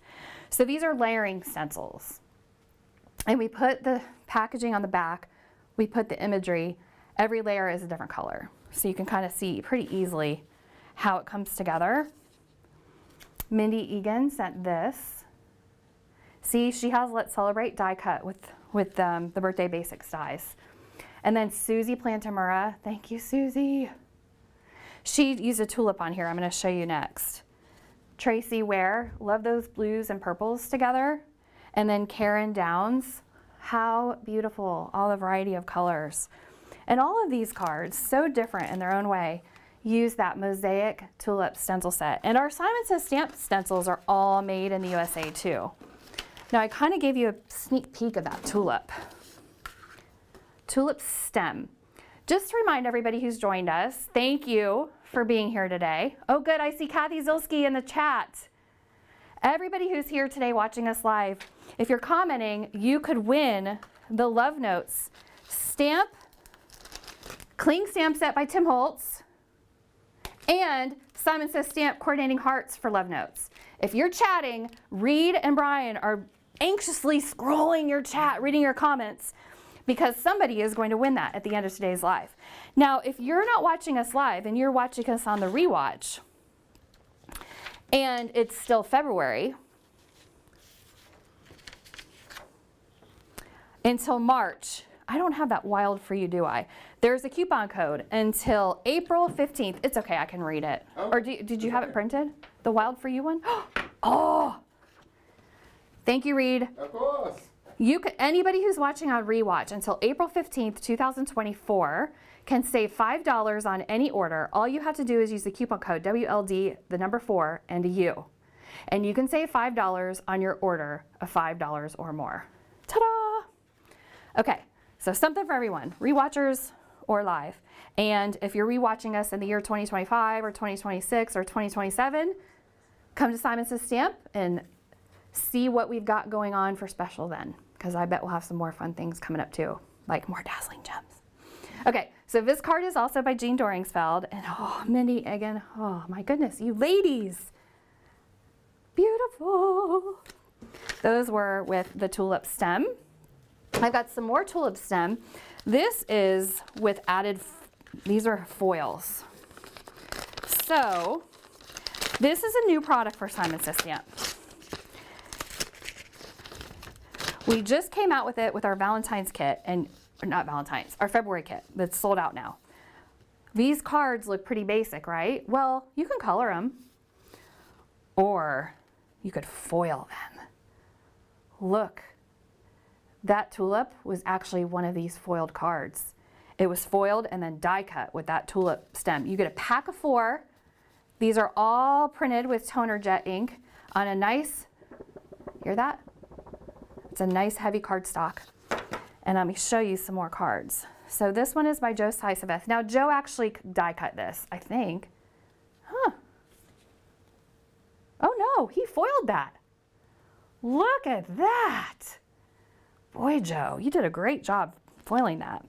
So these are layering stencils. And we put the packaging on the back, we put the imagery, every layer is a different color. So you can kind of see pretty easily how it comes together. Mindy Egan sent this. See, she has Let's Celebrate die cut with the Birthday Basics dies. And then Susie Plantamura, thank you, Susie. She used a tulip on here, I'm gonna show you next. Tracy Ware, love those blues and purples together. And then Karen Downs, how beautiful, all the variety of colors. And all of these cards, so different in their own way, use that mosaic tulip stencil set. And our Simon Says stamp stencils are all made in the USA too. Now I kind of gave you a sneak peek of that tulip. Tulip stem. Just to remind everybody who's joined us, thank you for being here today. Oh good, I see Kathy Zilski in the chat. Everybody who's here today watching us live, if you're commenting, you could win the Love Notes stamp, cling stamp set by Tim Holtz, and Simon Says stamp coordinating hearts for Love Notes. If you're chatting, Reed and Brian are anxiously scrolling your chat, reading your comments, because somebody is going to win that at the end of today's live. Now, if you're not watching us live and you're watching us on the rewatch, and it's still February, until March, I don't have that wild for you, do I? There's a coupon code until April 15th. It's okay, I can read it.
Oh,
or did you have it printed? The wild for you one? Oh! Thank you, Reed.
Of course.
Anybody who's watching on rewatch until April 15th, 2024 can save $5 on any order. All you have to do is use the coupon code WLD, the number 4, and a U. And you can save $5 on your order of $5 or more. Ta-da! Okay, so something for everyone, rewatchers or live. And if you're rewatching us in the year 2025 or 2026 or 2027, come to Simon Says Stamp and see what we've got going on for special then, because I bet we'll have some more fun things coming up too, like more dazzling gems. Okay, so this card is also by Jean Doringsfeld, and oh, Mindy Egan, oh my goodness, you ladies, beautiful. Those were with the tulip stem. I've got some more tulip stem. This is with added, these are foils. So, this is a new product for Simon Says Stamp. We just came out with it with our Valentine's kit, and or not Valentine's, our February kit that's sold out now. These cards look pretty basic, right? Well, you can color them, or you could foil them. Look, that tulip was actually one of these foiled cards. It was foiled and then die cut with that tulip stem. You get a pack of 4. These are all printed with toner jet ink on a nice, hear that? It's a nice heavy cardstock. And let me show you some more cards. So this one is by Joe Sisaveth. Now Joe actually die cut this, I think. Huh. Oh no, he foiled that. Look at that. Boy, Joe, you did a great job foiling that.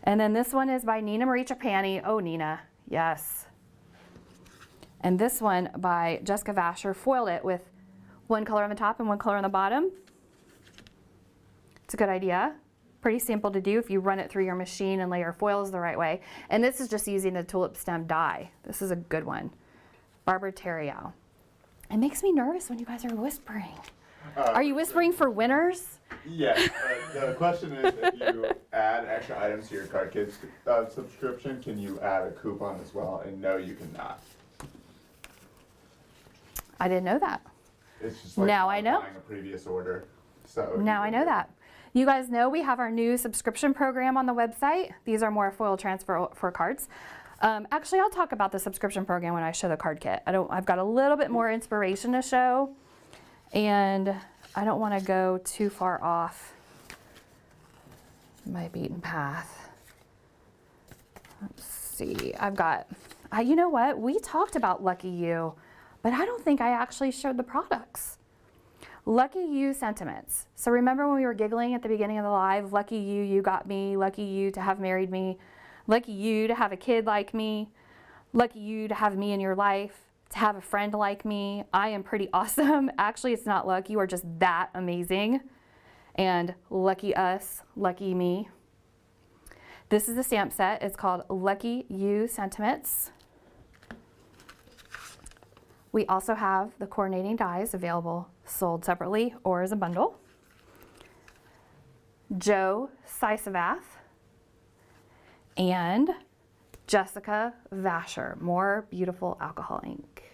And then this one is by Nina Marie Trapani. Oh, Nina, yes. And this one by Jessica Vasher, foiled it with one color on the top and one color on the bottom. It's a good idea. Pretty simple to do if you run it through your machine and lay your foils the right way. And this is just using the tulip stem die. This is a good one. Barbara Terrio. It makes me nervous when you guys are whispering. Are you whispering for winners?
Yes. The question is, if you add extra items to your card kit subscription, can you add a coupon as well? And no, you cannot.
I didn't know that.
It's just like
Now I know.
modifying a previous order. So
Now I know that. You guys know we have our new subscription program on the website. These are more foil transfer for cards. Actually, I'll talk about the subscription program when I show the card kit. I've got a little bit more inspiration to show, and I don't want to go too far off my beaten path. Let's see. You know what? We talked about Lucky You, but I don't think I actually showed the products. Lucky You sentiments. So remember when we were giggling at the beginning of the live, lucky you, you got me, lucky you to have married me, lucky you to have a kid like me, lucky you to have me in your life, to have a friend like me. I am pretty awesome. Actually, it's not luck. You are just that amazing. And lucky us, lucky me. This is the stamp set. It's called Lucky You Sentiments. We also have the coordinating dies available, sold separately or as a bundle. Joe Sisavath and Jessica Vasher, more beautiful alcohol ink.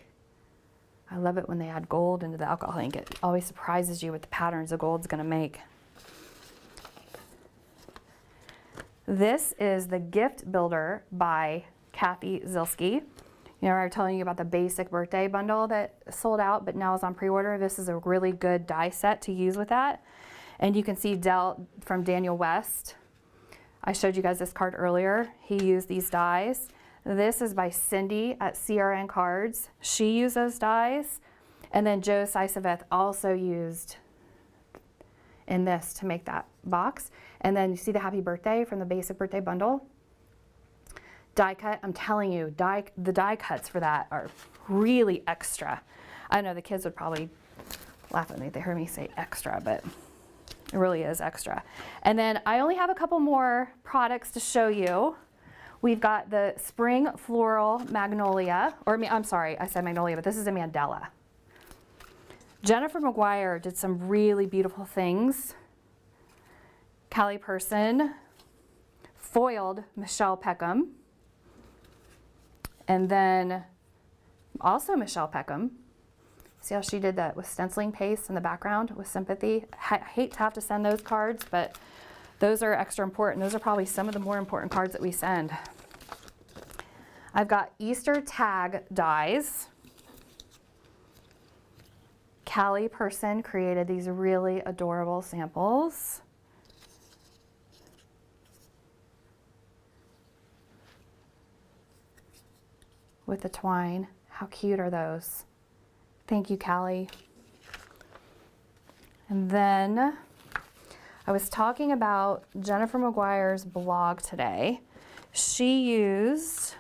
I love it when they add gold into the alcohol ink. It always surprises you what the patterns the gold's gonna make. This is the Gift Builder by Kathy Zilski. You know, I was telling you about the basic birthday bundle that sold out, but now is on pre-order. This is a really good die set to use with that. And you can see from Daniel West. I showed you guys this card earlier. He used these dies. This is by Cindy at CRN Cards. She used those dies. And then Joe Sisaveth also used in this to make that box. And then you see the happy birthday from the basic birthday bundle. Die cut, I'm telling you, the die cuts for that are really extra. I know the kids would probably laugh at me if they heard me say extra, but it really is extra. And then I only have a couple more products to show you. We've got the Spring Floral Magnolia, I'm sorry, I said Magnolia, but this is a Mandela. Jennifer McGuire did some really beautiful things. Callie Person foiled Michelle Peckham. And then also Michelle Peckham. See how she did that with stenciling paste in the background with sympathy? I hate to have to send those cards, but those are extra important. Those are probably some of the more important cards that we send. I've got Easter tag dies. Callie Person created these really adorable samples. With the twine. How cute are those? Thank you, Callie. And then I was talking about Jennifer McGuire's blog today. She used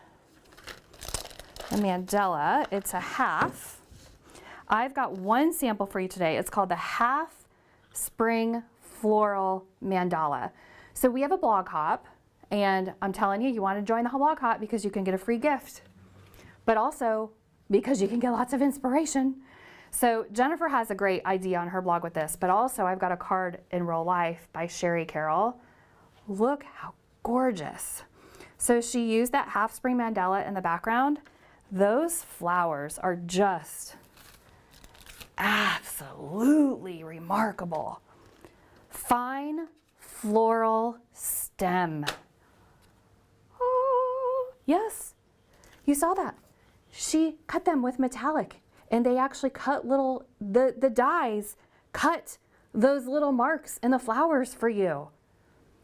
a Mandela. It's a half. I've got one sample for you today. It's called the Half Spring Floral Mandala. So we have a blog hop, and I'm telling you, you want to join the blog hop because you can get a free gift. But also because you can get lots of inspiration. So Jennifer has a great idea on her blog with this, but also I've got a card in real life by Sherry Carroll. Look how gorgeous. So she used that half spring mandala in the background. Those flowers are just absolutely remarkable. Fine floral stem. Oh, yes, you saw that. She cut them with metallic, and they actually cut little, the dies cut those little marks in the flowers for you.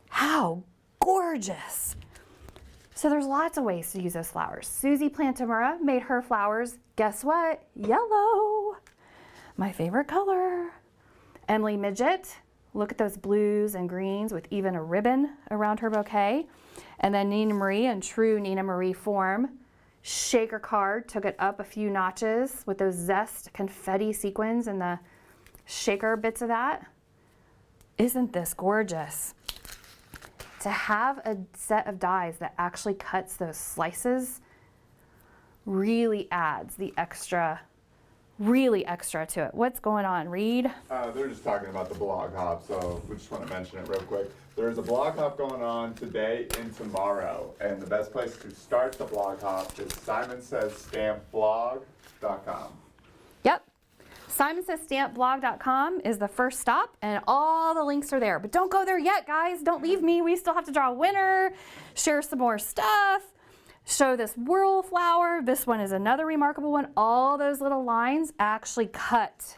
How gorgeous. So there's lots of ways to use those flowers. Susie Plantamura made her flowers, guess what? Yellow, my favorite color. Emily Midget, look at those blues and greens with even a ribbon around her bouquet. And then Nina Marie in true Nina Marie form. Shaker card, took it up a few notches with those zest confetti sequins and the shaker bits of that. Isn't this gorgeous? To have a set of dies that actually cuts those slices really adds the extra, really extra to it. What's going on, Reed?
They're just talking about the blog hop, so we just want to mention it real quick. There's a blog hop going on today and tomorrow, and the best place to start the blog hop is simonsaystampblog.com.
Yep. simonsaystampblog.com is the first stop, and all the links are there. But don't go there yet, guys. Don't leave me. We still have to draw a winner, share some more stuff, show this whirl flower. This one is another remarkable one. All those little lines actually cut.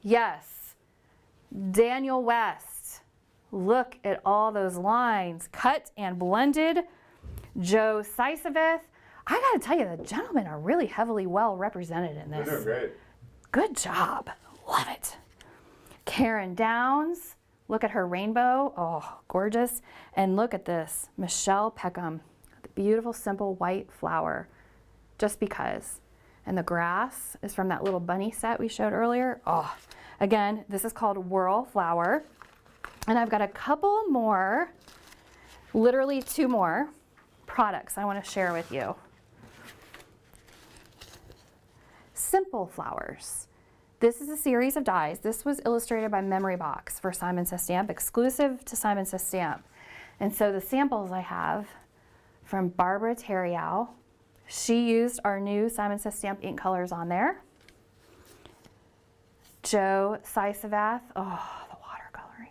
Yes. Daniel West. Look at all those lines cut and blended. Joe Sisavith. I got to tell you, the gentlemen are really heavily well represented in this.
They're doing great.
Good job. Love it. Karen Downs. Look at her rainbow. Oh, gorgeous. And look at this. Michelle Peckham. The beautiful, simple white flower. Just because. And the grass is from that little bunny set we showed earlier. Oh, again, this is called Whirl Flower. And I've got a couple more, literally 2 more products I want to share with you. Simple Flowers. This is a series of dies. This was illustrated by Memory Box for Simon Says Stamp, exclusive to Simon Says Stamp. And so the samples I have from Barbara Terriau. She used our new Simon Says Stamp ink colors on there. Joe Sisavath. Oh, the watercoloring.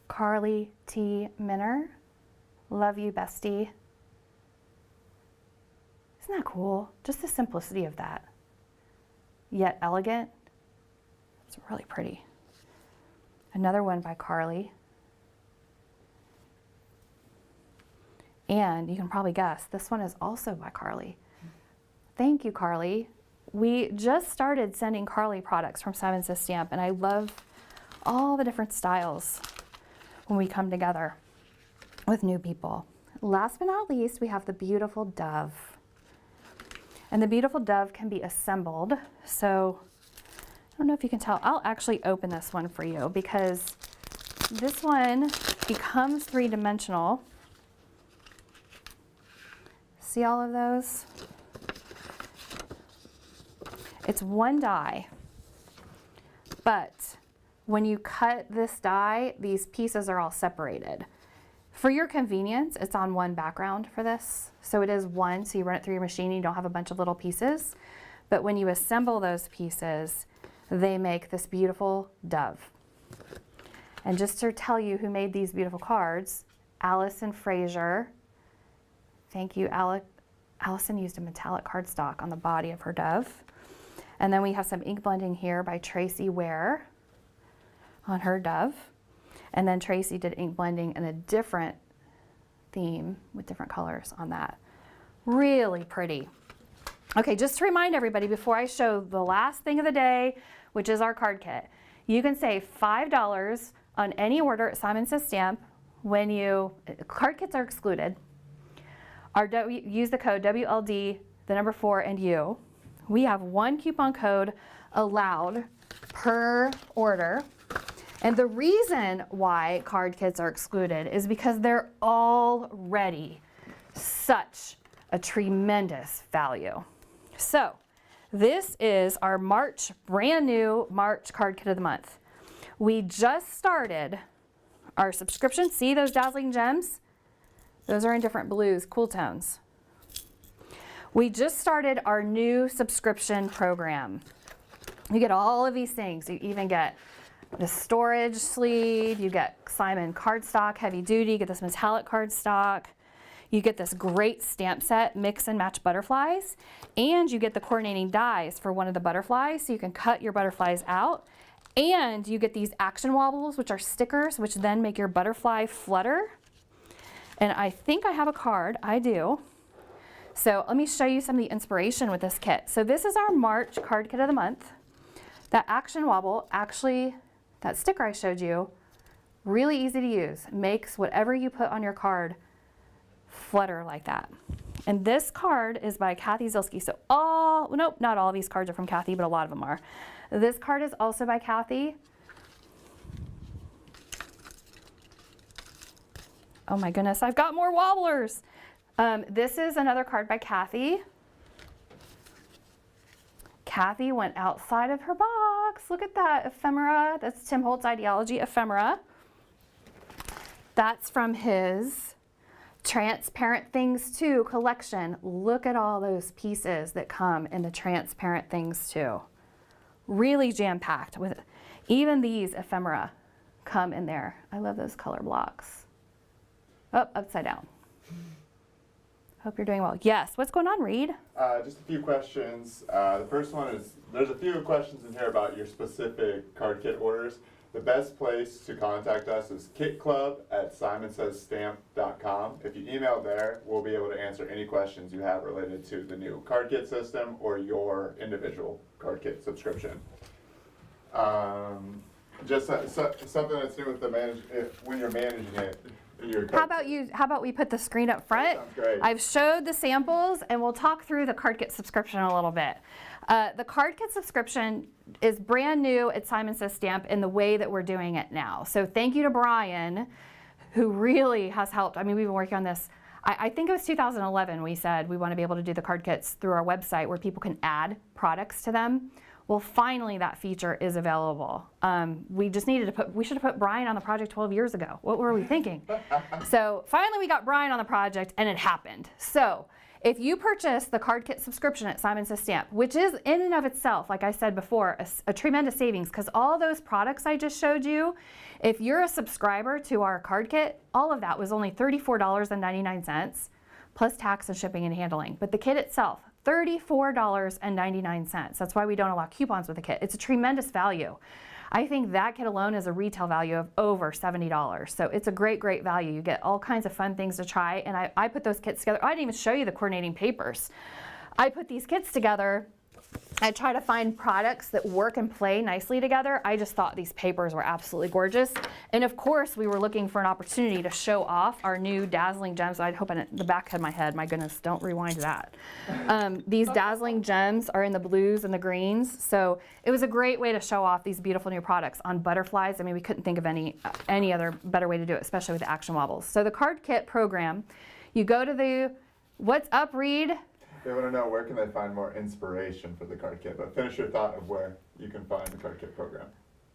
Carly T. Minner. Love you, bestie. Isn't that cool? Just the simplicity of that. Yet elegant. It's really pretty. Another one by Carly. And you can probably guess, this one is also by Carly. Thank you, Carly. We just started sending Carly products from Simon Says Stamp, and I love all the different styles when we come together with new people. Last but not least, we have the beautiful dove. And the beautiful dove can be assembled. So I don't know if you can tell. I'll actually open this one for you because this one becomes 3-dimensional. See all of those? It's one die, but when you cut this die, these pieces are all separated. For your convenience, it's on one background for this. So it is one, so you run it through your machine, you don't have a bunch of little pieces. But when you assemble those pieces, they make this beautiful dove. And just to tell you who made these beautiful cards, Allison Fraser. Thank you, Allison used a metallic cardstock on the body of her dove. And then we have some ink blending here by Tracy Ware on her dove. And then Tracy did ink blending in a different theme with different colors on that. Really pretty. Okay, just to remind everybody before I show the last thing of the day, which is our card kit, you can save $5 on any order at Simon Says Stamp when card kits are excluded. Use the code WLD, the number 4, and U. We have 1 coupon code allowed per order. And the reason why card kits are excluded is because they're already such a tremendous value. So this is our brand new March card kit of the month. We just started our subscription. See those dazzling gems? Those are in different blues, cool tones. We just started our new subscription program. You get all of these things. You even get the storage sleeve, you get Simon cardstock, heavy duty, you get this metallic cardstock, you get this great stamp set, mix and match butterflies, and you get the coordinating dies for one of the butterflies, so you can cut your butterflies out, and you get these action wobbles, which are stickers, which then make your butterfly flutter. And I think I have a card, I do. So let me show you some of the inspiration with this kit. So this is our March card kit of the month. That action wobble, actually, that sticker I showed you, really easy to use. Makes whatever you put on your card flutter like that. And this card is by Kathy Zilski. So nope, not all of these cards are from Kathy, but a lot of them are. This card is also by Kathy. Oh my goodness, I've got more wobblers. This is another card by Kathy. Kathy went outside of her box. Look at that ephemera. That's Tim Holtz Ideology ephemera. That's from his Transparent Things Too collection. Look at all those pieces that come in the Transparent Things Too. Really jam-packed with it. Even these ephemera come in there. I love those color blocks. Oh, upside down. Hope you're doing well. Yes, what's going on, Reed?
Just a few questions. The first one is, there's a few questions in here about your specific card kit orders. The best place to contact us is kitclub@simonsaysstamp.com. If you email there, we'll be able to answer any questions you have related to the new card kit system or your individual card kit subscription. Just something that's new with the when you're managing it. How
about we put the screen up front?
That sounds great.
I've showed the samples and we'll talk through the card kit subscription a little bit. The card kit subscription is brand new at Simon Says Stamp in the way that we're doing it now. So thank you to Brian, who really has helped. I mean, we've been working on this. I think it was 2011 we said we want to be able to do the card kits through our website where people can add products to them. Well, finally that feature is available. We just needed to we should have put Brian on the project 12 years ago. What were we thinking? So finally we got Brian on the project and it happened. So if you purchase the card kit subscription at Simon Says Stamp, which is in and of itself, like I said before, a tremendous savings, because all those products I just showed you, if you're a subscriber to our card kit, all of that was only $34.99 plus tax and shipping and handling. But the kit itself, $34.99. That's why we don't allow coupons with the kit. It's a tremendous value. I think that kit alone is a retail value of over $70. So it's a great, great value. You get all kinds of fun things to try. And I put those kits together. I didn't even show you the coordinating papers. I put these kits together. I try to find products that work and play nicely together. I just thought these papers were absolutely gorgeous. And of course, we were looking for an opportunity to show off our new dazzling gems. I hope the back of my head, my goodness, don't rewind that. These dazzling gems are in the blues and the greens. So it was a great way to show off these beautiful new products on butterflies. I mean, we couldn't think of any other better way to do it, especially with the action wobbles. So the card kit program, you go to the, what's up, Reed?
They want to know where can they find more inspiration for the card kit, but finish your thought of where you can find the card kit program.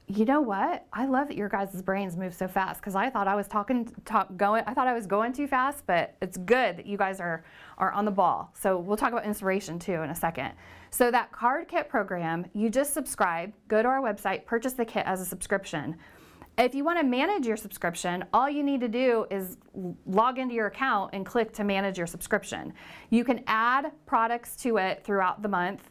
You know what? I love that your guys' brains move so fast because I thought I was I thought I was going too fast, but it's good that you guys are on the ball. So we'll talk about inspiration too in a second. So that card kit program, you just subscribe, go to our website, purchase the kit as a subscription. If you want to manage your subscription, all you need to do is log into your account and click to manage your subscription. You can add products to it throughout the month.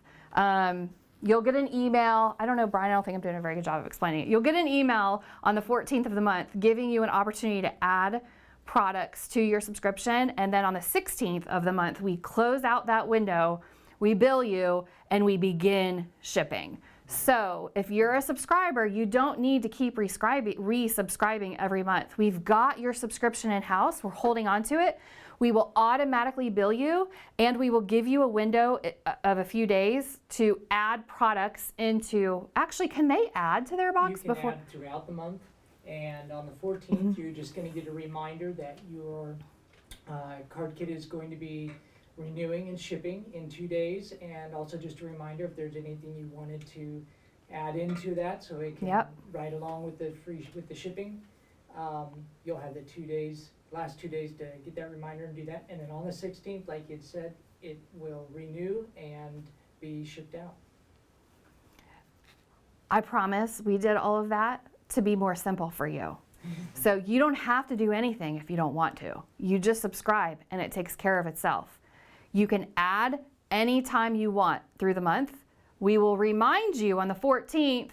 You'll get an email. I don't know, Brian, I don't think I'm doing a very good job of explaining it. You'll get an email on the 14th of the month giving you an opportunity to add products to your subscription. And then on the 16th of the month, we close out that window, we bill you, and we begin shipping. So if you're a subscriber, you don't need to keep resubscribing every month. We've got your subscription in-house. We're holding on to it. We will automatically bill you, and we will give you a window of a few days to add products into. Actually, can they add to their box
You can add throughout the month, and on the 14th, you're just going to get a reminder that your card kit is going to be renewing and shipping in 2 days, and also just a reminder if there's anything you wanted to add into that so it can ride along with the shipping. you'll have the 2 days, last 2 days to get that reminder and do that. And then on the 16th, like you'd said, it will renew and be shipped out.
I promise we did all of that to be more simple for you. So you don't have to do anything if you don't want to. You just subscribe and it takes care of itself. You can add anytime you want through the month. We will remind you on the 14th,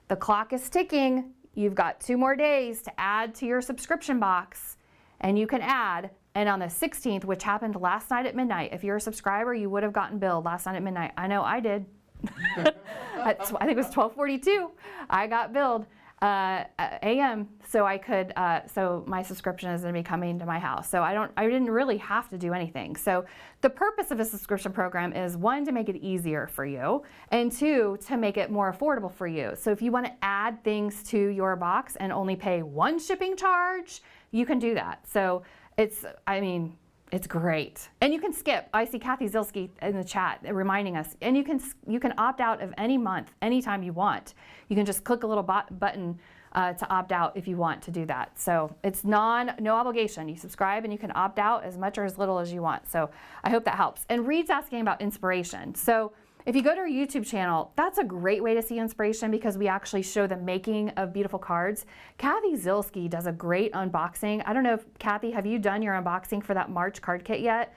the clock is ticking. You've got 2 more days to add to your subscription box, and you can add. And on the 16th, which happened last night at midnight, if you're a subscriber, you would have gotten billed last night at midnight. I know I did. I think it was 12:42. I got billed a.m. so I could. So my subscription is going to be coming to my house. So I didn't really have to do anything. So the purpose of a subscription program is 1, to make it easier for you, and 2, to make it more affordable for you. So if you want to add things to your box and only pay 1 shipping charge, you can do that. So it's great. And you can skip. I see Kathy Zilski in the chat reminding us. And you can opt out of any month, anytime you want. You can just click a little button to opt out if you want to do that. So it's no obligation. You subscribe and you can opt out as much or as little as you want. So I hope that helps. And Reed's asking about inspiration. So if you go to our YouTube channel, that's a great way to see inspiration because we actually show the making of beautiful cards. Kathy Zilski does a great unboxing. I don't know if, Kathy, have you done your unboxing for that March card kit yet?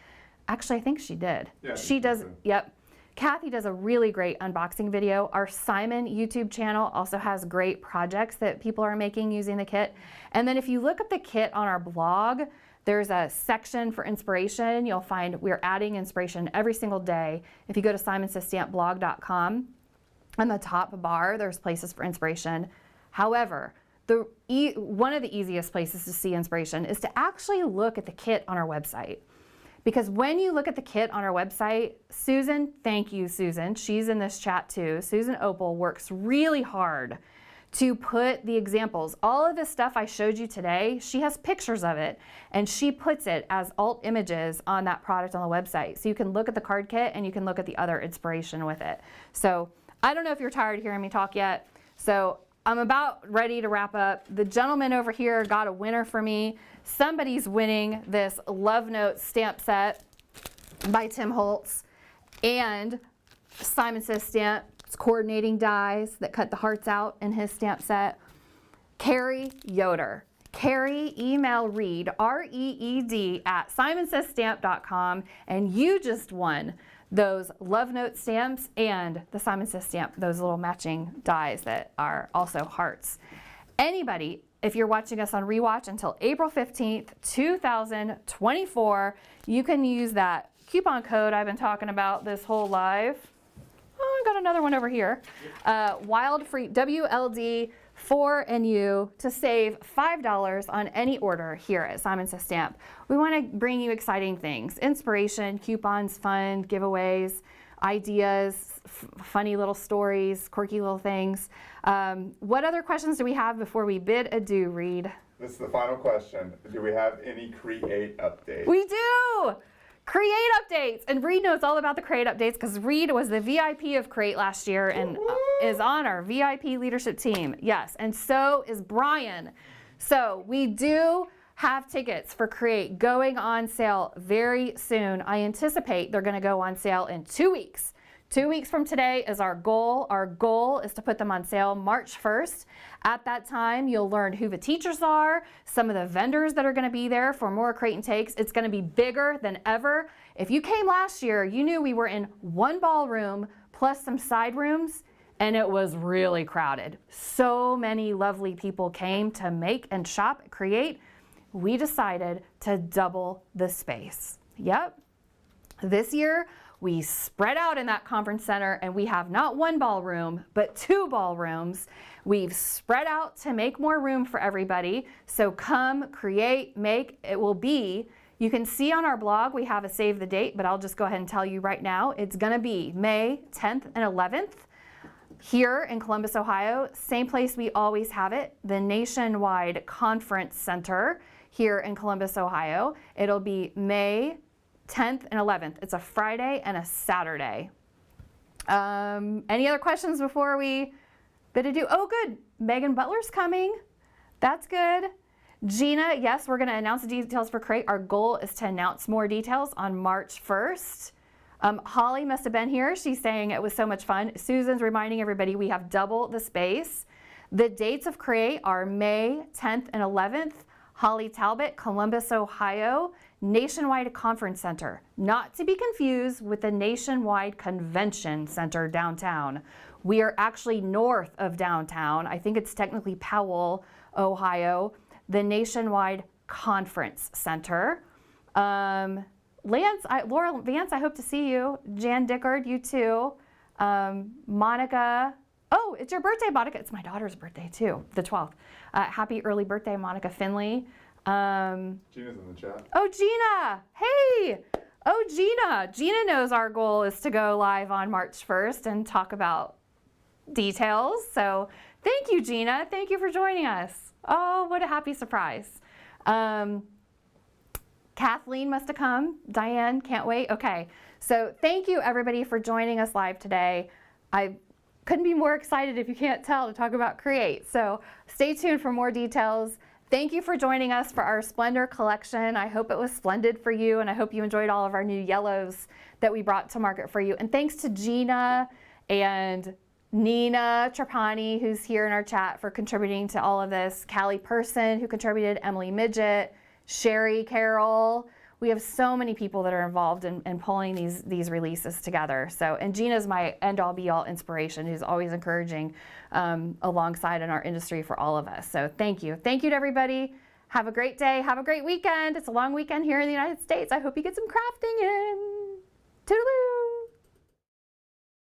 Actually, I think she did.
Yeah,
she does, yep. Kathy does a really great unboxing video. Our Simon YouTube channel also has great projects that people are making using the kit. And then if you look up the kit on our blog, there's a section for inspiration. You'll find we're adding inspiration every single day. If you go to simonsiststampblog.com, on the top bar, there's places for inspiration. However, one of the easiest places to see inspiration is to actually look at the kit on our website. Because when you look at the kit on our website, Susan, thank you, Susan. She's in this chat too. Susan Opal works really hard to put the examples. All of this stuff I showed you today, she has pictures of it, and she puts it as alt images on that product on the website. So you can look at the card kit and you can look at the other inspiration with it. So I don't know if you're tired of hearing me talk yet. So I'm about ready to wrap up. The gentleman over here got a winner for me. Somebody's winning this Love Note stamp set by Tim Holtz and Simon Says Stamp. It's coordinating dies that cut the hearts out in his stamp set. Carrie Yoder. Carrie, email Reed, R-E-E-D, at simonsaysstamp.com, and you just won those Love Note stamps and the Simon Says Stamp, those little matching dies that are also hearts. Anybody, if you're watching us on rewatch until April 15th, 2024, you can use that coupon code I've been talking about this whole live. Oh, I got another one over here. Wild Free, WLD 4NU, to save $5 on any order here at Simon Says Stamp. We want to bring you exciting things: inspiration, coupons, fun, giveaways, ideas, funny little stories, quirky little things. What other questions do we have before we bid adieu, Reed?
This is the final question. Do we have any Create updates?
We do! Create updates! And Reed knows all about the Create updates because Reed was the VIP of Create last year and is on our VIP leadership team. Yes, and so is Brian. So we do have tickets for Create going on sale very soon. I anticipate they're going to go on sale in 2 weeks. 2 weeks from today is our goal. Our goal is to put them on sale March 1st. At that time, you'll learn who the teachers are, some of the vendors that are going to be there for more Crate and Takes. It's going to be bigger than ever. If you came last year, you knew we were in one ballroom plus some side rooms, and it was really crowded. So many lovely people came to make and shop, Create. We decided to double the space. Yep. This year, we spread out in that conference center, and we have not one ballroom, but 2 ballrooms. We've spread out to make more room for everybody. So come, create, make. It will be, you can see on our blog, we have a save the date, but I'll just go ahead and tell you right now. It's gonna be May 10th and 11th here in Columbus, Ohio. Same place we always have it, the Nationwide Conference Center here in Columbus, Ohio. It'll be May 10th and 11th. It's a Friday and a Saturday. Any other questions before we bid adieu? Oh, good. Megan Butler's coming. That's good. Gina, yes, we're going to announce the details for Create. Our goal is to announce more details on March 1st. Holly must have been here. She's saying it was so much fun. Susan's reminding everybody we have double the space. The dates of Create are May 10th and 11th. Holly Talbot, Columbus, Ohio, Nationwide Conference Center. Not to be confused with the Nationwide Convention Center downtown. We are actually north of downtown. I think it's technically Powell, Ohio. The Nationwide Conference Center. Lance, Laura Vance, I hope to see you. Jan Dickard, you too. Monica, oh, it's your birthday, Monica. It's my daughter's birthday too, the 12th. Happy early birthday, Monica Finley.
Gina's in the chat.
Oh, Gina, hey. Oh, Gina. Gina knows our goal is to go live on March 1st and talk about details. So thank you, Gina. Thank you for joining us. Oh, what a happy surprise. Kathleen must have come. Diane, can't wait. Okay, so thank you everybody for joining us live today. I couldn't be more excited, if you can't tell, to talk about Create. So stay tuned for more details. Thank you for joining us for our Splendor Collection. I hope it was splendid for you, and I hope you enjoyed all of our new yellows that we brought to market for you. And thanks to Gina and Nina Trapani, who's here in our chat, for contributing to all of this. Callie Person, who contributed, Emily Midget, Sherry Carroll. We have so many people that are involved in pulling these releases together. So, and Gina's my end-all be-all inspiration, who's always encouraging alongside in our industry for all of us. So thank you. Thank you to everybody. Have a great day. Have a great weekend. It's a long weekend here in the United States. I hope you get some crafting in. Toodaloo.